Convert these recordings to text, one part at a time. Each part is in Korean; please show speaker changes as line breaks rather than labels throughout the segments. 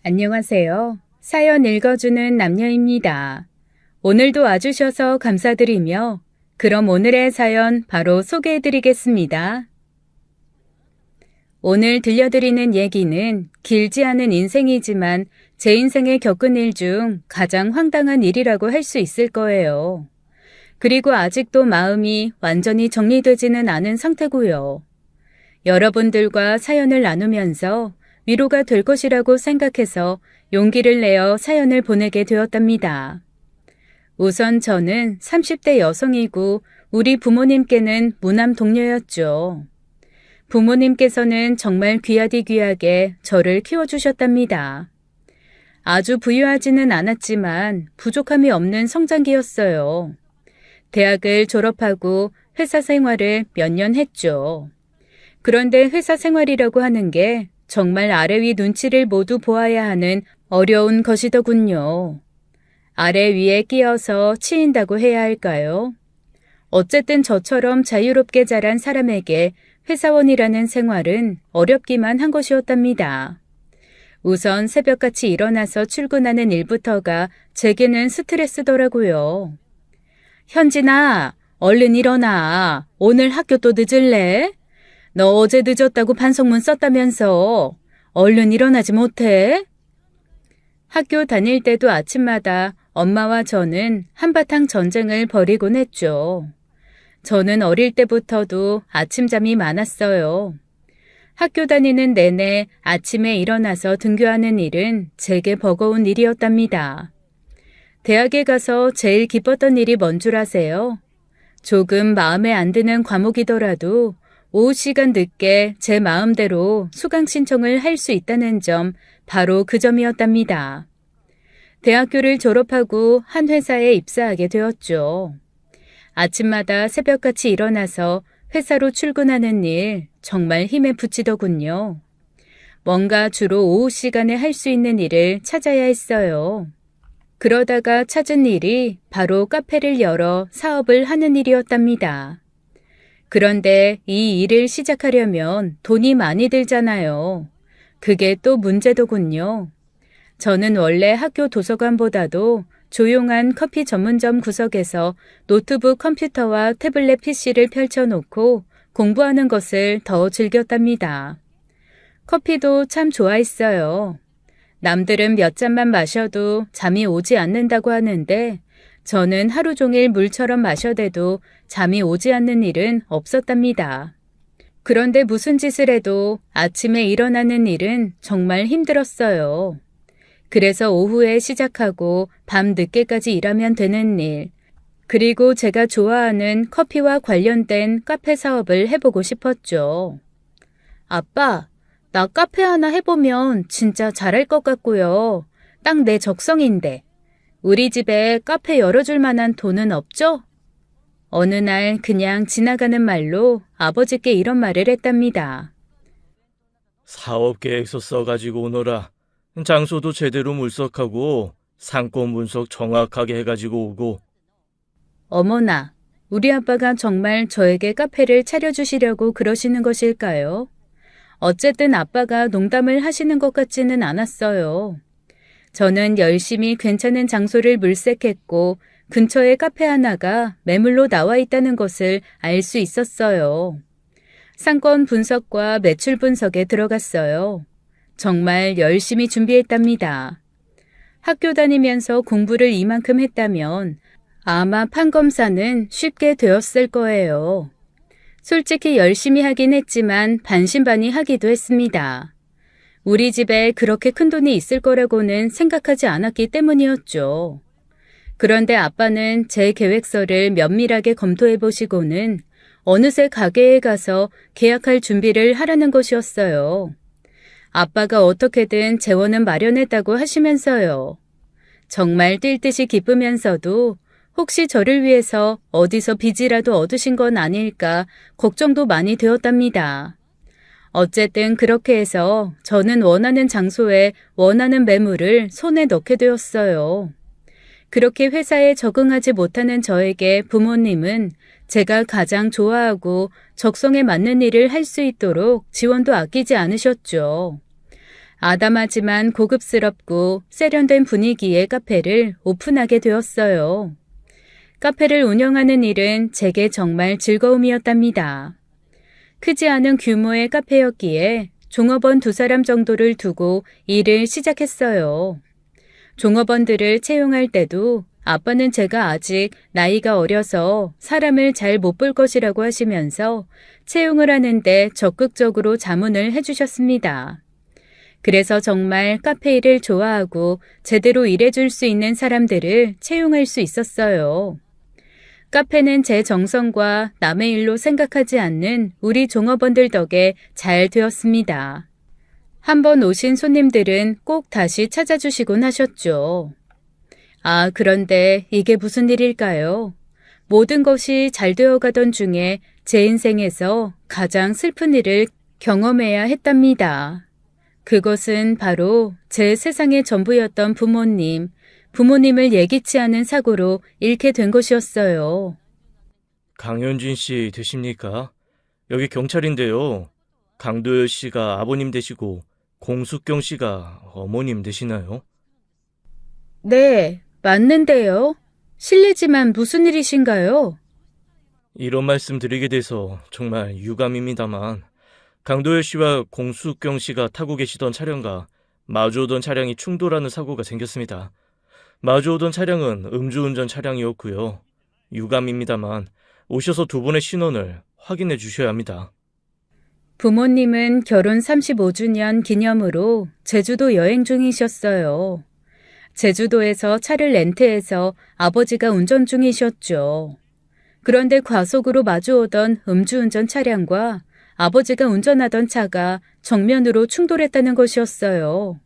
안녕하세요. 사연 읽어주는 남녀입니다. 오늘도 와주셔서 감사드리며 그럼 오늘의 사연 바로 소개해드리겠습니다. 오늘 들려드리는 얘기는 길지 않은 인생이지만 제 인생에 겪은 일 중 가장 황당한 일이라고 할 수 있을 거예요. 그리고 아직도 마음이 완전히 정리되지는 않은 상태고요. 여러분들과 사연을 나누면서 위로가 될 것이라고 생각해서 용기를 내어 사연을 보내게 되었답니다. 우선 저는 30대 여성이고 우리 부모님께는 무남 동료였죠. 부모님께서는 정말 귀하디 귀하게 저를 키워주셨답니다. 아주 부유하지는 않았지만 부족함이 없는 성장기였어요. 대학을 졸업하고 회사 생활을 몇 년 했죠. 그런데 회사 생활이라고 하는 게 정말 아래 위 눈치를 모두 보아야 하는 어려운 것이더군요. 아래 위에 끼어서 치인다고 해야 할까요? 어쨌든 저처럼 자유롭게 자란 사람에게 회사원이라는 생활은 어렵기만 한 것이었답니다. 우선 새벽같이 일어나서 출근하는 일부터가 제게는 스트레스더라고요. 현진아, 얼른 일어나. 오늘 학교 또 늦을래? 너 어제 늦었다고 반성문 썼다면서 얼른 일어나지 못해? 학교 다닐 때도 아침마다 엄마와 저는 한바탕 전쟁을 벌이곤 했죠. 저는 어릴 때부터도 아침잠이 많았어요. 학교 다니는 내내 아침에 일어나서 등교하는 일은 제게 버거운 일이었답니다. 대학에 가서 제일 기뻤던 일이 뭔 줄 아세요? 조금 마음에 안 드는 과목이더라도 오후 시간 늦게 제 마음대로 수강 신청을 할 수 있다는 점, 바로 그 점이었답니다. 대학교를 졸업하고 한 회사에 입사하게 되었죠. 아침마다 새벽같이 일어나서 회사로 출근하는 일 정말 힘에 부치더군요. 뭔가 주로 오후 시간에 할 수 있는 일을 찾아야 했어요. 그러다가 찾은 일이 바로 카페를 열어 사업을 하는 일이었답니다. 그런데 이 일을 시작하려면 돈이 많이 들잖아요. 그게 또 문제더군요. 저는 원래 학교 도서관보다도 조용한 커피 전문점 구석에서 노트북 컴퓨터와 태블릿 PC를 펼쳐놓고 공부하는 것을 더 즐겼답니다. 커피도 참 좋아했어요. 남들은 몇 잔만 마셔도 잠이 오지 않는다고 하는데 저는 하루 종일 물처럼 마셔대도 잠이 오지 않는 일은 없었답니다. 그런데 무슨 짓을 해도 아침에 일어나는 일은 정말 힘들었어요. 그래서 오후에 시작하고 밤 늦게까지 일하면 되는 일, 그리고 제가 좋아하는 커피와 관련된 카페 사업을 해보고 싶었죠. 아빠, 나 카페 하나 해보면 진짜 잘할 것 같고요. 딱 내 적성인데. 우리 집에 카페 열어줄 만한 돈은 없죠? 어느 날 그냥 지나가는 말로 아버지께 이런 말을 했답니다.
사업 계획서 써가지고 오너라. 장소도 제대로 물색하고 상권 분석 정확하게 해가지고 오고.
어머나, 우리 아빠가 정말 저에게 카페를 차려주시려고 그러시는 것일까요? 어쨌든 아빠가 농담을 하시는 것 같지는 않았어요. 저는 열심히 괜찮은 장소를 물색했고 근처에 카페 하나가 매물로 나와 있다는 것을 알 수 있었어요. 상권 분석과 매출 분석에 들어갔어요. 정말 열심히 준비했답니다. 학교 다니면서 공부를 이만큼 했다면 아마 판검사는 쉽게 되었을 거예요. 솔직히 열심히 하긴 했지만 반신반의하기도 했습니다. 우리 집에 그렇게 큰 돈이 있을 거라고는 생각하지 않았기 때문이었죠. 그런데 아빠는 제 계획서를 면밀하게 검토해 보시고는 어느새 가게에 가서 계약할 준비를 하라는 것이었어요. 아빠가 어떻게든 재원은 마련했다고 하시면서요. 정말 뛸 듯이 기쁘면서도 혹시 저를 위해서 어디서 빚이라도 얻으신 건 아닐까 걱정도 많이 되었답니다. 어쨌든 그렇게 해서 저는 원하는 장소에 원하는 매물을 손에 넣게 되었어요. 그렇게 회사에 적응하지 못하는 저에게 부모님은 제가 가장 좋아하고 적성에 맞는 일을 할 수 있도록 지원도 아끼지 않으셨죠. 아담하지만 고급스럽고 세련된 분위기의 카페를 오픈하게 되었어요. 카페를 운영하는 일은 제게 정말 즐거움이었답니다. 크지 않은 규모의 카페였기에 종업원 2사람 정도를 두고 일을 시작했어요. 종업원들을 채용할 때도 아빠는 제가 아직 나이가 어려서 사람을 잘 못 볼 것이라고 하시면서 채용을 하는데 적극적으로 자문을 해주셨습니다. 그래서 정말 카페 일을 좋아하고 제대로 일해줄 수 있는 사람들을 채용할 수 있었어요. 카페는 제 정성과 남의 일로 생각하지 않는 우리 종업원들 덕에 잘 되었습니다. 한번 오신 손님들은 꼭 다시 찾아주시곤 하셨죠. 아, 그런데 이게 무슨 일일까요? 모든 것이 잘 되어가던 중에 제 인생에서 가장 슬픈 일을 경험해야 했답니다. 그것은 바로 제 세상의 전부였던 부모님을 예기치 않은 사고로 잃게 된 것이었어요.
강현진 씨 되십니까? 여기 경찰인데요. 강도열 씨가 아버님 되시고 공숙경 씨가 어머님 되시나요?
네, 맞는데요. 실례지만 무슨 일이신가요?
이런 말씀 드리게 돼서 정말 유감입니다만 강도열 씨와 공숙경 씨가 타고 계시던 차량과 마주오던 차량이 충돌하는 사고가 생겼습니다. 마주오던 차량은 음주운전 차량이었고요. 유감입니다만 오셔서 2분의 신원을 확인해 주셔야 합니다.
부모님은 결혼 35주년 기념으로 제주도 여행 중이셨어요. 제주도에서 차를 렌트해서 아버지가 운전 중이셨죠. 그런데 과속으로 마주오던 음주운전 차량과 아버지가 운전하던 차가 정면으로 충돌했다는 것이었어요.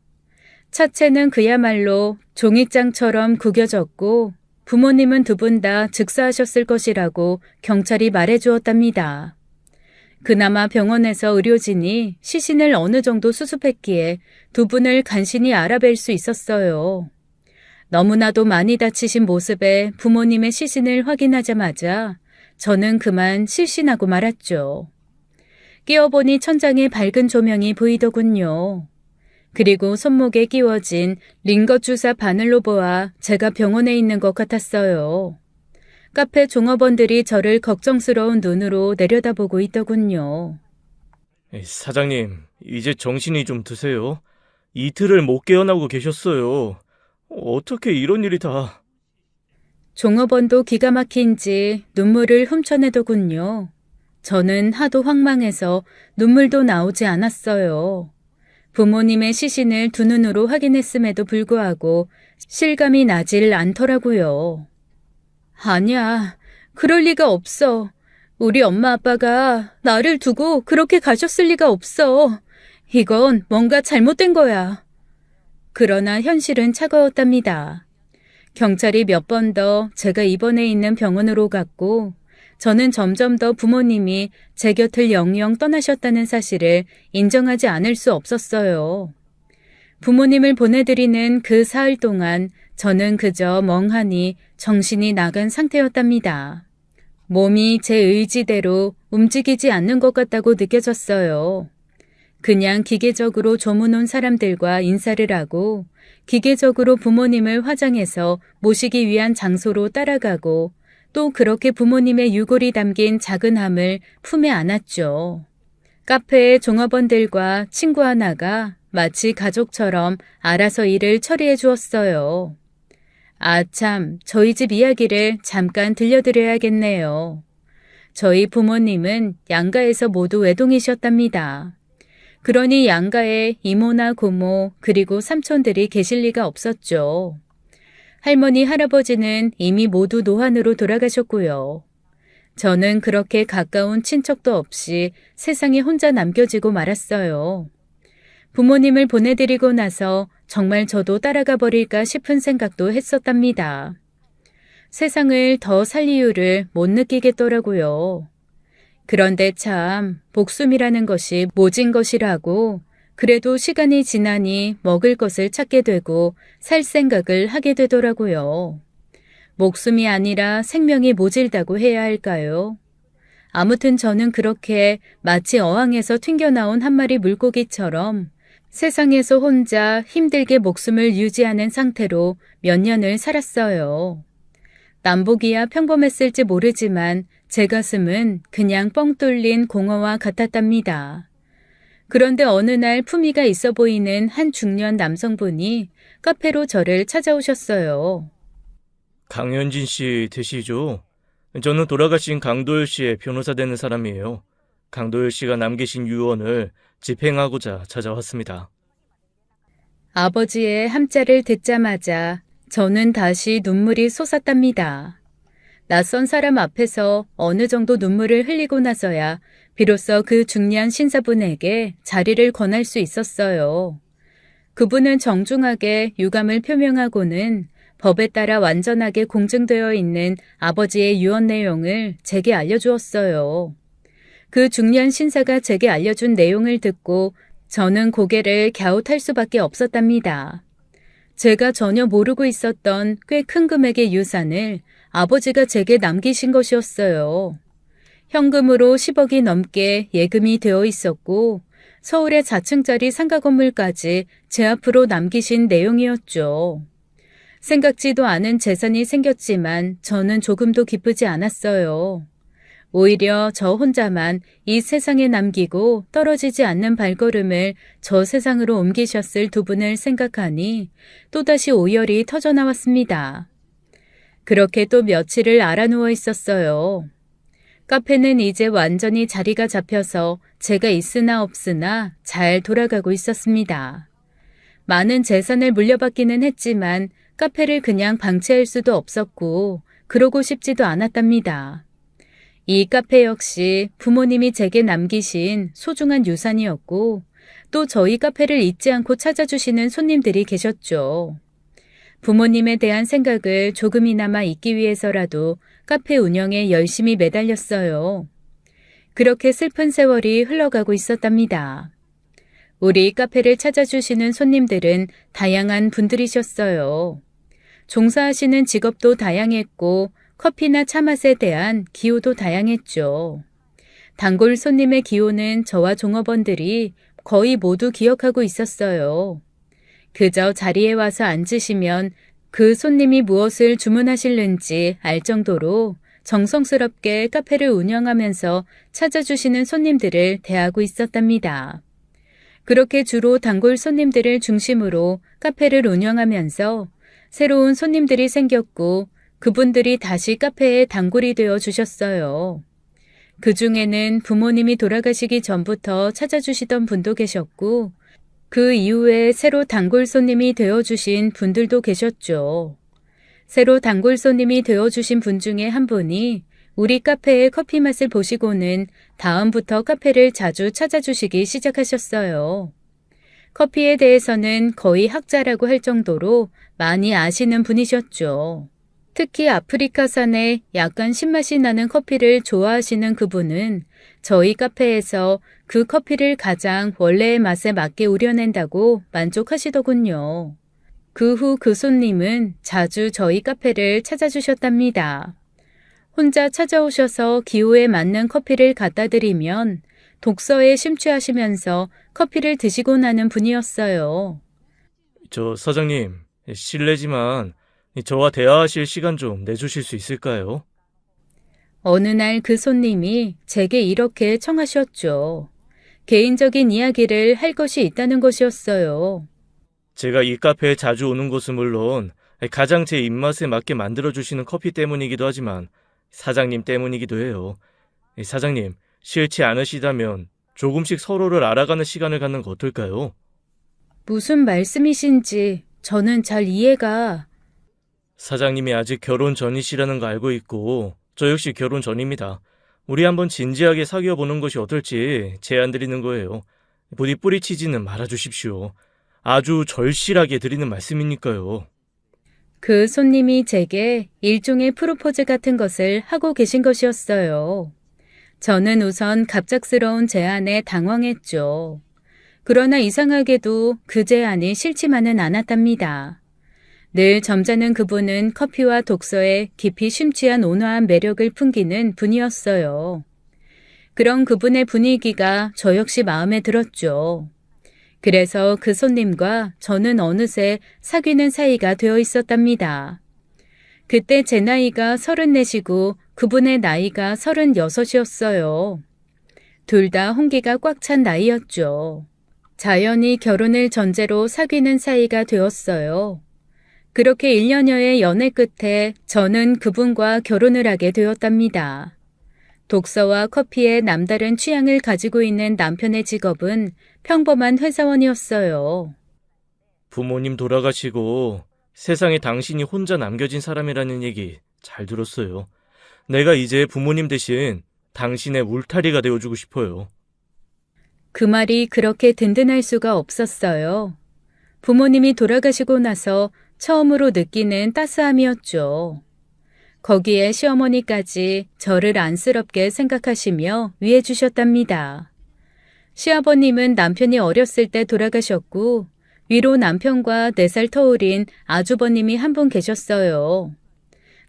차체는 그야말로 종이장처럼 구겨졌고 부모님은 2분 다 즉사하셨을 것이라고 경찰이 말해주었답니다. 그나마 병원에서 의료진이 시신을 어느 정도 수습했기에 2분을 간신히 알아뵐 수 있었어요. 너무나도 많이 다치신 모습에 부모님의 시신을 확인하자마자 저는 그만 실신하고 말았죠. 끼어보니 천장에 밝은 조명이 보이더군요. 그리고 손목에 끼워진 링거 주사 바늘로 보아 제가 병원에 있는 것 같았어요. 카페 종업원들이 저를 걱정스러운 눈으로 내려다보고 있더군요.
사장님, 이제 정신이 좀 드세요. 이틀을 못 깨어나고 계셨어요. 어떻게 이런 일이 다...
종업원도 기가 막힌지 눈물을 훔쳐내더군요. 저는 하도 황망해서 눈물도 나오지 않았어요. 부모님의 시신을 2눈으로 확인했음에도 불구하고 실감이 나질 않더라고요. 아니야, 그럴 리가 없어. 우리 엄마 아빠가 나를 두고 그렇게 가셨을 리가 없어. 이건 뭔가 잘못된 거야. 그러나 현실은 차가웠답니다. 경찰이 몇 번 더 제가 입원해 있는 병원으로 갔고 저는 점점 더 부모님이 제 곁을 영영 떠나셨다는 사실을 인정하지 않을 수 없었어요. 부모님을 보내드리는 그 사흘 동안 저는 그저 멍하니 정신이 나간 상태였답니다. 몸이 제 의지대로 움직이지 않는 것 같다고 느껴졌어요. 그냥 기계적으로 조문 온 사람들과 인사를 하고 기계적으로 부모님을 화장해서 모시기 위한 장소로 따라가고 또 그렇게 부모님의 유골이 담긴 작은 함을 품에 안았죠. 카페의 종업원들과 친구 하나가 마치 가족처럼 알아서 일을 처리해 주었어요. 아 참, 저희 집 이야기를 잠깐 들려드려야겠네요. 저희 부모님은 양가에서 모두 외동이셨답니다. 그러니 양가에 이모나 고모 그리고 삼촌들이 계실 리가 없었죠. 할머니, 할아버지는 이미 모두 노환으로 돌아가셨고요. 저는 그렇게 가까운 친척도 없이 세상에 혼자 남겨지고 말았어요. 부모님을 보내드리고 나서 정말 저도 따라가 버릴까 싶은 생각도 했었답니다. 세상을 더 살 이유를 못 느끼겠더라고요. 그런데 참 목숨이라는 것이 모진 것이라고 그래도 시간이 지나니 먹을 것을 찾게 되고 살 생각을 하게 되더라고요. 목숨이 아니라 생명이 모질다고 해야 할까요? 아무튼 저는 그렇게 마치 어항에서 튕겨나온 한 마리 물고기처럼 세상에서 혼자 힘들게 목숨을 유지하는 상태로 몇 년을 살았어요. 남보기야 평범했을지 모르지만 제 가슴은 그냥 뻥 뚫린 공허와 같았답니다. 그런데 어느 날 품위가 있어 보이는 한 중년 남성분이 카페로 저를 찾아오셨어요.
강현진 씨 되시죠? 저는 돌아가신 강도열 씨의 변호사 되는 사람이에요. 강도열 씨가 남기신 유언을 집행하고자 찾아왔습니다.
아버지의 함자를 듣자마자 저는 다시 눈물이 솟았답니다. 낯선 사람 앞에서 어느 정도 눈물을 흘리고 나서야 비로소 그 중년 신사분에게 자리를 권할 수 있었어요. 그분은 정중하게 유감을 표명하고는 법에 따라 완전하게 공증되어 있는 아버지의 유언 내용을 제게 알려주었어요. 그 중년 신사가 제게 알려준 내용을 듣고 저는 고개를 갸웃할 수밖에 없었답니다. 제가 전혀 모르고 있었던 꽤 큰 금액의 유산을 아버지가 제게 남기신 것이었어요. 현금으로 10억이 넘게 예금이 되어 있었고 서울의 4층짜리 상가 건물까지 제 앞으로 남기신 내용이었죠. 생각지도 않은 재산이 생겼지만 저는 조금도 기쁘지 않았어요. 오히려 저 혼자만 이 세상에 남기고 떨어지지 않는 발걸음을 저 세상으로 옮기셨을 두 분을 생각하니 또다시 오열이 터져나왔습니다. 그렇게 또 며칠을 알아누워 있었어요. 카페는 이제 완전히 자리가 잡혀서 제가 있으나 없으나 잘 돌아가고 있었습니다. 많은 재산을 물려받기는 했지만 카페를 그냥 방치할 수도 없었고 그러고 싶지도 않았답니다. 이 카페 역시 부모님이 제게 남기신 소중한 유산이었고 또 저희 카페를 잊지 않고 찾아주시는 손님들이 계셨죠. 부모님에 대한 생각을 조금이나마 잊기 위해서라도 카페 운영에 열심히 매달렸어요. 그렇게 슬픈 세월이 흘러가고 있었답니다. 우리 카페를 찾아주시는 손님들은 다양한 분들이셨어요. 종사하시는 직업도 다양했고 커피나 차 맛에 대한 기호도 다양했죠. 단골 손님의 기호는 저와 종업원들이 거의 모두 기억하고 있었어요. 그저 자리에 와서 앉으시면 그 손님이 무엇을 주문하실는지 알 정도로 정성스럽게 카페를 운영하면서 찾아주시는 손님들을 대하고 있었답니다. 그렇게 주로 단골 손님들을 중심으로 카페를 운영하면서 새로운 손님들이 생겼고 그분들이 다시 카페의 단골이 되어 주셨어요. 그 중에는 부모님이 돌아가시기 전부터 찾아주시던 분도 계셨고 그 이후에 새로 단골 손님이 되어주신 분들도 계셨죠. 새로 단골 손님이 되어주신 분 중에 한 분이 우리 카페의 커피 맛을 보시고는 다음부터 카페를 자주 찾아주시기 시작하셨어요. 커피에 대해서는 거의 학자라고 할 정도로 많이 아시는 분이셨죠. 특히 아프리카산의 약간 신맛이 나는 커피를 좋아하시는 그분은 저희 카페에서 그 커피를 가장 원래의 맛에 맞게 우려낸다고 만족하시더군요. 그 후 그 손님은 자주 저희 카페를 찾아주셨답니다. 혼자 찾아오셔서 기호에 맞는 커피를 갖다 드리면 독서에 심취하시면서 커피를 드시고 나는 분이었어요.
저 사장님, 실례지만 저와 대화하실 시간 좀 내주실 수 있을까요?
어느 날 그 손님이 제게 이렇게 청하셨죠. 개인적인 이야기를 할 것이 있다는 것이었어요.
제가 이 카페에 자주 오는 것은 물론 가장 제 입맛에 맞게 만들어주시는 커피 때문이기도 하지만 사장님 때문이기도 해요. 사장님, 싫지 않으시다면 조금씩 서로를 알아가는 시간을 갖는 거 어떨까요?
무슨 말씀이신지 저는 잘 이해가...
사장님이 아직 결혼 전이시라는 거 알고 있고 저 역시 결혼 전입니다. 우리 한번 진지하게 사귀어 보는 것이 어떨지 제안 드리는 거예요. 부디 뿌리치지는 말아주십시오. 아주 절실하게 드리는 말씀이니까요.
그 손님이 제게 일종의 프로포즈 같은 것을 하고 계신 것이었어요. 저는 우선 갑작스러운 제안에 당황했죠. 그러나 이상하게도 그 제안이 싫지만은 않았답니다. 늘 점잖은 그분은 커피와 독서에 깊이 심취한 온화한 매력을 풍기는 분이었어요. 그런 그분의 분위기가 저 역시 마음에 들었죠. 그래서 그 손님과 저는 어느새 사귀는 사이가 되어 있었답니다. 그때 제 나이가 34이고 그분의 나이가 36이었어요. 둘 다 홍기가 꽉 찬 나이였죠. 자연히 결혼을 전제로 사귀는 사이가 되었어요. 그렇게 1년여의 연애 끝에 저는 그분과 결혼을 하게 되었답니다. 독서와 커피에 남다른 취향을 가지고 있는 남편의 직업은 평범한 회사원이었어요.
부모님 돌아가시고 세상에 당신이 혼자 남겨진 사람이라는 얘기 잘 들었어요. 내가 이제 부모님 대신 당신의 울타리가 되어주고 싶어요.
그 말이 그렇게 든든할 수가 없었어요. 부모님이 돌아가시고 나서 처음으로 느끼는 따스함이었죠. 거기에 시어머니까지 저를 안쓰럽게 생각하시며 위해 주셨답니다. 시아버님은 남편이 어렸을 때 돌아가셨고 위로 남편과 4살 터울인 아주버님이 한 분 계셨어요.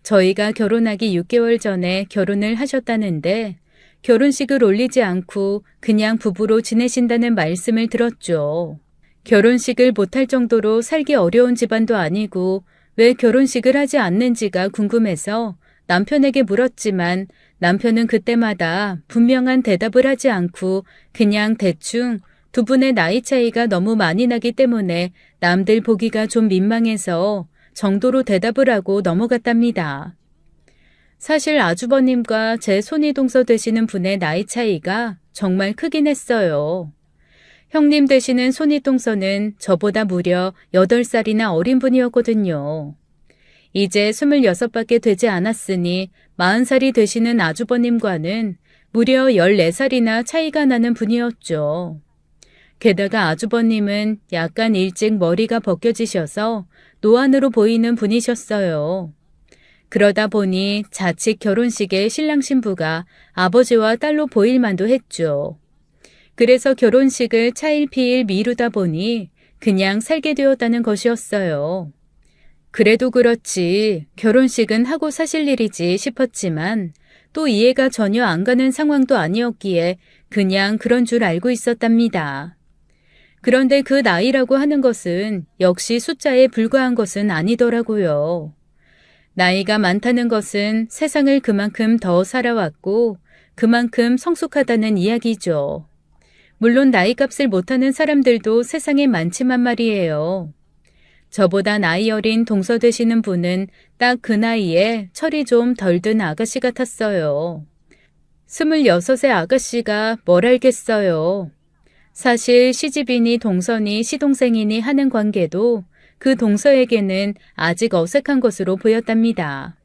저희가 결혼하기 6개월 전에 결혼을 하셨다는데 결혼식을 올리지 않고 그냥 부부로 지내신다는 말씀을 들었죠. 결혼식을 못할 정도로 살기 어려운 집안도 아니고 왜 결혼식을 하지 않는지가 궁금해서 남편에게 물었지만 남편은 그때마다 분명한 대답을 하지 않고 그냥 대충 두 분의 나이 차이가 너무 많이 나기 때문에 남들 보기가 좀 민망해서 정도로 대답을 하고 넘어갔답니다. 사실 아주버님과 제 손이동서 되시는 분의 나이 차이가 정말 크긴 했어요. 형님 되시는 손이동서는 저보다 무려 8살이나 어린 분이었거든요. 이제 26밖에 되지 않았으니 40살이 되시는 아주버님과는 무려 14살이나 차이가 나는 분이었죠. 게다가 아주버님은 약간 일찍 머리가 벗겨지셔서 노안으로 보이는 분이셨어요. 그러다 보니 자칫 결혼식에 신랑 신부가 아버지와 딸로 보일 만도 했죠. 그래서 결혼식을 차일피일 미루다 보니 그냥 살게 되었다는 것이었어요. 그래도 그렇지 결혼식은 하고 사실 일이지 싶었지만 또 이해가 전혀 안 가는 상황도 아니었기에 그냥 그런 줄 알고 있었답니다. 그런데 그 나이라고 하는 것은 역시 숫자에 불과한 것은 아니더라고요. 나이가 많다는 것은 세상을 그만큼 더 살아왔고 그만큼 성숙하다는 이야기죠. 물론 나이값을 못하는 사람들도 세상에 많지만 말이에요. 저보다 나이 어린 동서 되시는 분은 딱 그 나이에 철이 좀 덜 든 아가씨 같았어요. 26의 아가씨가 뭘 알겠어요. 사실 시집이니 동서니 시동생이니 하는 관계도 그 동서에게는 아직 어색한 것으로 보였답니다.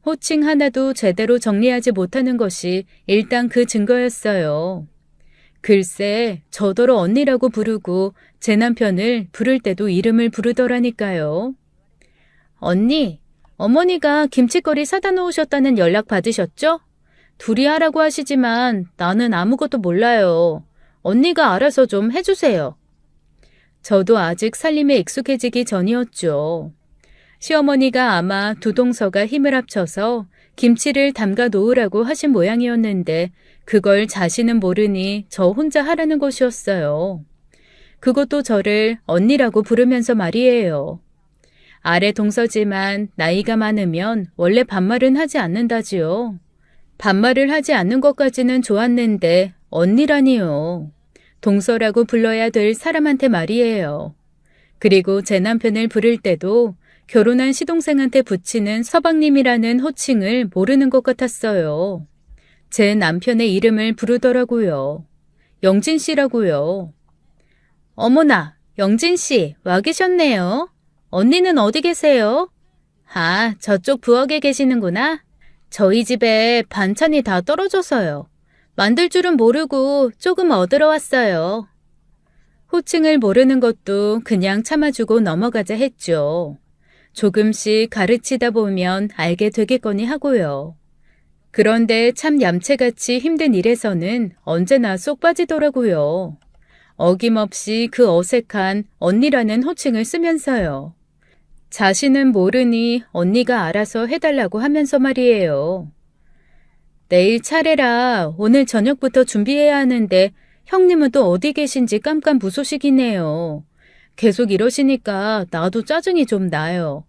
호칭 하나도 제대로 정리하지 못하는 것이 일단 그 증거였어요. 글쎄, 저더러 언니라고 부르고 제 남편을 부를 때도 이름을 부르더라니까요. 언니, 어머니가 김치거리 사다 놓으셨다는 연락 받으셨죠? 둘이 하라고 하시지만 나는 아무것도 몰라요. 언니가 알아서 좀 해주세요. 저도 아직 살림에 익숙해지기 전이었죠. 시어머니가 아마 두 동서가 힘을 합쳐서 김치를 담가 놓으라고 하신 모양이었는데 그걸 자신은 모르니 저 혼자 하라는 것이었어요. 그것도 저를 언니라고 부르면서 말이에요. 아래 동서지만 나이가 많으면 원래 반말은 하지 않는다지요. 반말을 하지 않는 것까지는 좋았는데 언니라니요. 동서라고 불러야 될 사람한테 말이에요. 그리고 제 남편을 부를 때도 결혼한 시동생한테 붙이는 서방님이라는 호칭을 모르는 것 같았어요. 제 남편의 이름을 부르더라고요. 영진 씨라고요. 어머나, 영진 씨, 와 계셨네요. 언니는 어디 계세요? 아, 저쪽 부엌에 계시는구나. 저희 집에 반찬이 다 떨어져서요. 만들 줄은 모르고 조금 얻으러 왔어요. 호칭을 모르는 것도 그냥 참아주고 넘어가자 했죠. 조금씩 가르치다 보면 알게 되겠거니 하고요. 그런데 참 얌체같이 힘든 일에서는 언제나 쏙 빠지더라고요. 어김없이 그 어색한 언니라는 호칭을 쓰면서요. 자신은 모르니 언니가 알아서 해달라고 하면서 말이에요. 내일 차례라 오늘 저녁부터 준비해야 하는데 형님은 또 어디 계신지 깜깜무소식이네요. 계속 이러시니까 나도 짜증이 좀 나요.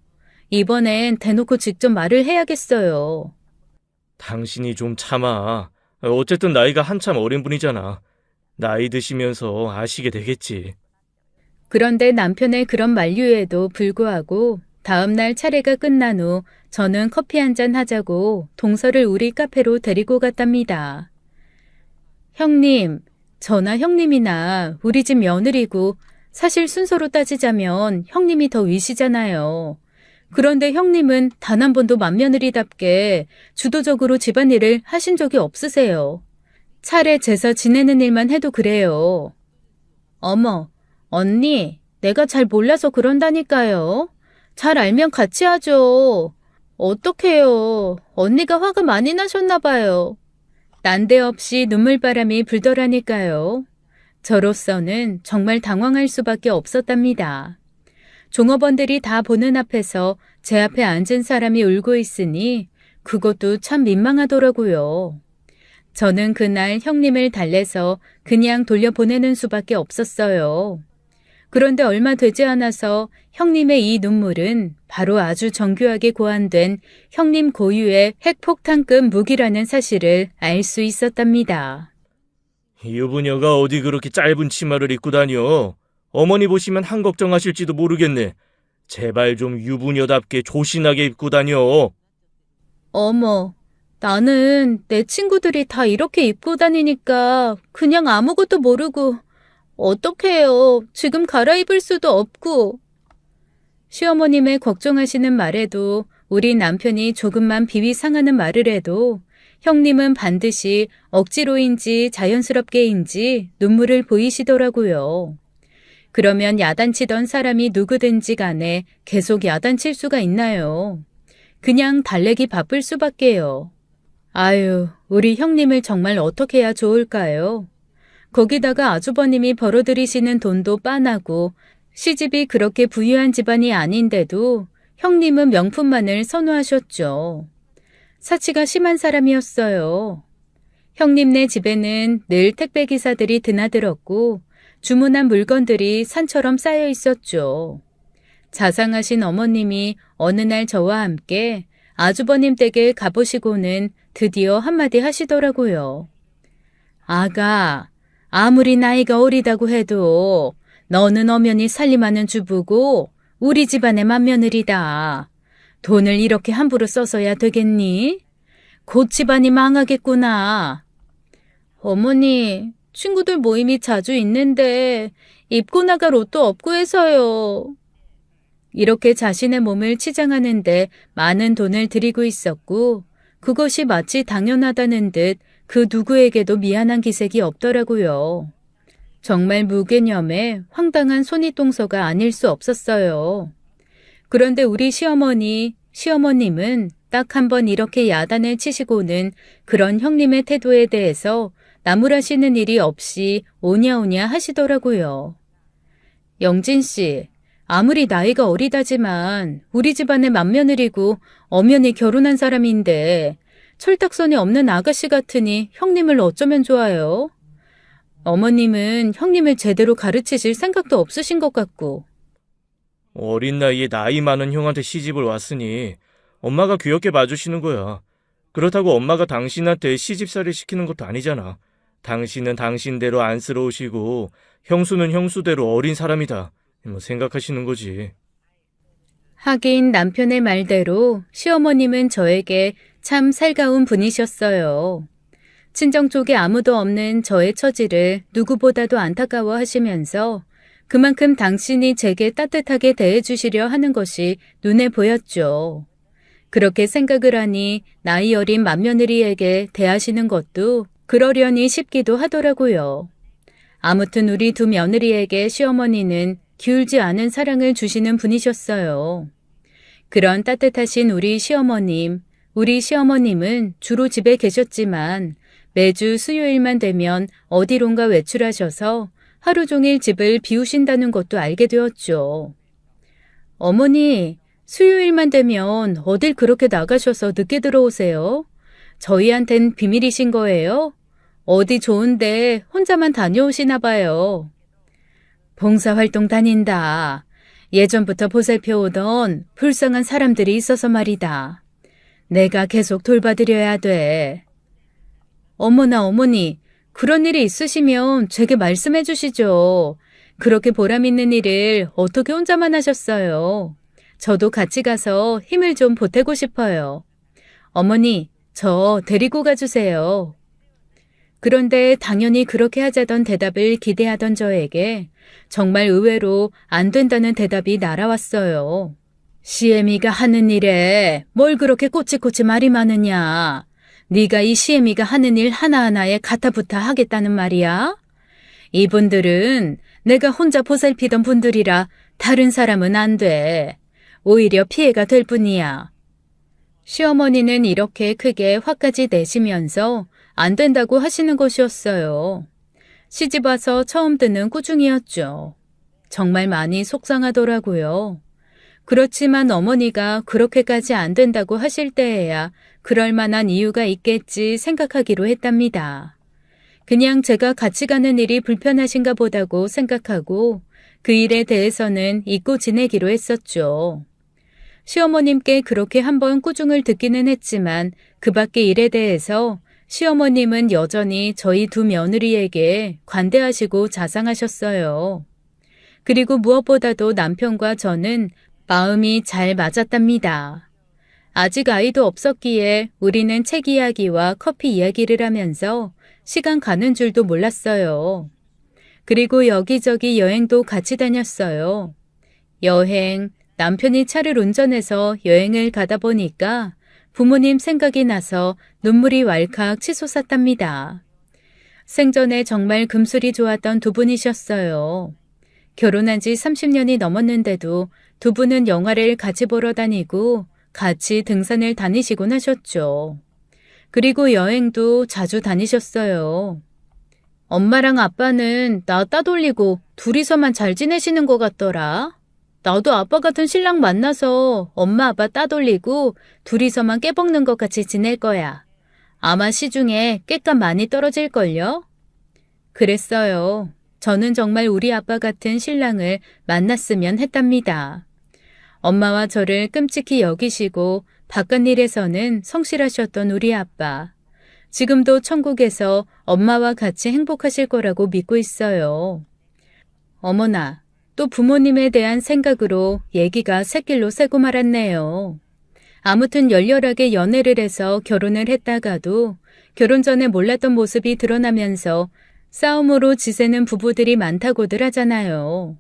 이번엔 대놓고 직접 말을 해야겠어요.
당신이 좀 참아. 어쨌든 나이가 한참 어린 분이잖아. 나이 드시면서 아시게 되겠지.
그런데 남편의 그런 만류에도 불구하고 다음날 차례가 끝난 후 저는 커피 한잔 하자고 동서를 우리 카페로 데리고 갔답니다. 형님, 저나 형님이나 우리 집 며느리고 사실 순서로 따지자면 형님이 더 위시잖아요. 그런데 형님은 단 한 번도 맏며느리답게 주도적으로 집안일을 하신 적이 없으세요. 차례 제사 지내는 일만 해도 그래요. 어머, 언니, 내가 잘 몰라서 그런다니까요. 잘 알면 같이 하죠. 어떡해요. 언니가 화가 많이 나셨나 봐요. 난데없이 눈물바람이 불더라니까요. 저로서는 정말 당황할 수밖에 없었답니다. 종업원들이 다 보는 앞에서 제 앞에 앉은 사람이 울고 있으니 그것도 참 민망하더라고요. 저는 그날 형님을 달래서 그냥 돌려보내는 수밖에 없었어요. 그런데 얼마 되지 않아서 형님의 이 눈물은 바로 아주 정교하게 고안된 형님 고유의 핵폭탄급 무기라는 사실을 알 수 있었답니다.
유부녀가 어디 그렇게 짧은 치마를 입고 다녀. 어머니 보시면 한 걱정하실지도 모르겠네. 제발 좀 유부녀답게 조신하게 입고 다녀.
어머, 나는 내 친구들이 다 이렇게 입고 다니니까 그냥 아무것도 모르고 어떡해요. 지금 갈아입을 수도 없고. 시어머님의 걱정하시는 말에도 우리 남편이 조금만 비위 상하는 말을 해도 형님은 반드시 억지로인지 자연스럽게인지 눈물을 보이시더라고요. 그러면 야단치던 사람이 누구든지 간에 계속 야단칠 수가 있나요? 그냥 달래기 바쁠 수밖에요. 아유, 우리 형님을 정말 어떻게 해야 좋을까요? 거기다가 아주버님이 벌어들이시는 돈도 빤하고 시집이 그렇게 부유한 집안이 아닌데도 형님은 명품만을 선호하셨죠. 사치가 심한 사람이었어요. 형님네 집에는 늘 택배기사들이 드나들었고 주문한 물건들이 산처럼 쌓여 있었죠. 자상하신 어머님이 어느 날 저와 함께 아주버님 댁에 가보시고는 드디어 한마디 하시더라고요. 아가, 아무리 나이가 어리다고 해도 너는 엄연히 살림하는 주부고 우리 집안의 맏며느리다. 돈을 이렇게 함부로 써서야 되겠니? 곧 집안이 망하겠구나. 어머니, 친구들 모임이 자주 있는데 입고 나갈 옷도 없고 해서요. 이렇게 자신의 몸을 치장하는데 많은 돈을 들이고 있었고 그것이 마치 당연하다는 듯 그 누구에게도 미안한 기색이 없더라고요. 정말 무개념의 황당한 손윗동서가 아닐 수 없었어요. 그런데 우리 시어머님은 딱 한 번 이렇게 야단을 치시고는 그런 형님의 태도에 대해서 나무라시는 일이 없이 오냐오냐 하시더라고요. 영진 씨, 아무리 나이가 어리다지만 우리 집안의 맏며느리고 엄연히 결혼한 사람인데 철딱선이 없는 아가씨 같으니 형님을 어쩌면 좋아요? 어머님은 형님을 제대로 가르치실 생각도 없으신 것 같고.
어린 나이에 나이 많은 형한테 시집을 왔으니 엄마가 귀엽게 봐주시는 거야. 그렇다고 엄마가 당신한테 시집살이 시키는 것도 아니잖아. 당신은 당신대로 안쓰러우시고 형수는 형수대로 어린 사람이다. 생각하시는 거지.
하긴 남편의 말대로 시어머님은 저에게 참 살가운 분이셨어요. 친정 쪽에 아무도 없는 저의 처지를 누구보다도 안타까워 하시면서 그만큼 당신이 제게 따뜻하게 대해주시려 하는 것이 눈에 보였죠. 그렇게 생각을 하니 나이 어린 맏며느리에게 대하시는 것도 그러려니 싶기도 하더라고요. 아무튼 우리 두 며느리에게 시어머니는 기울지 않은 사랑을 주시는 분이셨어요. 그런 따뜻하신 우리 시어머님은 주로 집에 계셨지만 매주 수요일만 되면 어디론가 외출하셔서 하루 종일 집을 비우신다는 것도 알게 되었죠. 어머니, 수요일만 되면 어딜 그렇게 나가셔서 늦게 들어오세요? 저희한텐 비밀이신 거예요? 어디 좋은데 혼자만 다녀오시나 봐요. 봉사활동 다닌다. 예전부터 보살펴 오던 불쌍한 사람들이 있어서 말이다. 내가 계속 돌봐드려야 돼. 어머나 어머니, 그런 일이 있으시면 제게 말씀해 주시죠. 그렇게 보람 있는 일을 어떻게 혼자만 하셨어요? 저도 같이 가서 힘을 좀 보태고 싶어요. 어머니, 저 데리고 가주세요. 그런데 당연히 그렇게 하자던 대답을 기대하던 저에게 정말 의외로 안 된다는 대답이 날아왔어요. 시애미가 하는 일에 뭘 그렇게 꼬치꼬치 말이 많으냐. 네가 이 시애미가 하는 일 하나하나에 가타부타 하겠다는 말이야? 이분들은 내가 혼자 보살피던 분들이라 다른 사람은 안 돼. 오히려 피해가 될 뿐이야. 시어머니는 이렇게 크게 화까지 내시면서 안 된다고 하시는 것이었어요. 시집와서 처음 듣는 꾸중이었죠. 정말 많이 속상하더라고요. 그렇지만 어머니가 그렇게까지 안 된다고 하실 때에야 그럴 만한 이유가 있겠지 생각하기로 했답니다. 그냥 제가 같이 가는 일이 불편하신가 보다고 생각하고 그 일에 대해서는 잊고 지내기로 했었죠. 시어머님께 그렇게 한번 꾸중을 듣기는 했지만 그 밖의 일에 대해서 시어머님은 여전히 저희 두 며느리에게 관대하시고 자상하셨어요. 그리고 무엇보다도 남편과 저는 마음이 잘 맞았답니다. 아직 아이도 없었기에 우리는 책 이야기와 커피 이야기를 하면서 시간 가는 줄도 몰랐어요. 그리고 여기저기 여행도 같이 다녔어요. 여행, 남편이 차를 운전해서 여행을 가다 보니까 부모님 생각이 나서 눈물이 왈칵 치솟았답니다. 생전에 정말 금술이 좋았던 두 분이셨어요. 결혼한 지 30년이 넘었는데도 두 분은 영화를 같이 보러 다니고 같이 등산을 다니시곤 하셨죠. 그리고 여행도 자주 다니셨어요. 엄마랑 아빠는 나 따돌리고 둘이서만 잘 지내시는 것 같더라. 나도 아빠 같은 신랑 만나서 엄마 아빠 따돌리고 둘이서만 깨먹는 것 같이 지낼 거야. 아마 시중에 깨값 많이 떨어질걸요? 그랬어요. 저는 정말 우리 아빠 같은 신랑을 만났으면 했답니다. 엄마와 저를 끔찍히 여기시고 바깥일에서는 성실하셨던 우리 아빠. 지금도 천국에서 엄마와 같이 행복하실 거라고 믿고 있어요. 어머나, 또 부모님에 대한 생각으로 얘기가 샛길로 새고 말았네요. 아무튼 열렬하게 연애를 해서 결혼을 했다가도 결혼 전에 몰랐던 모습이 드러나면서 싸움으로 지새는 부부들이 많다고들 하잖아요.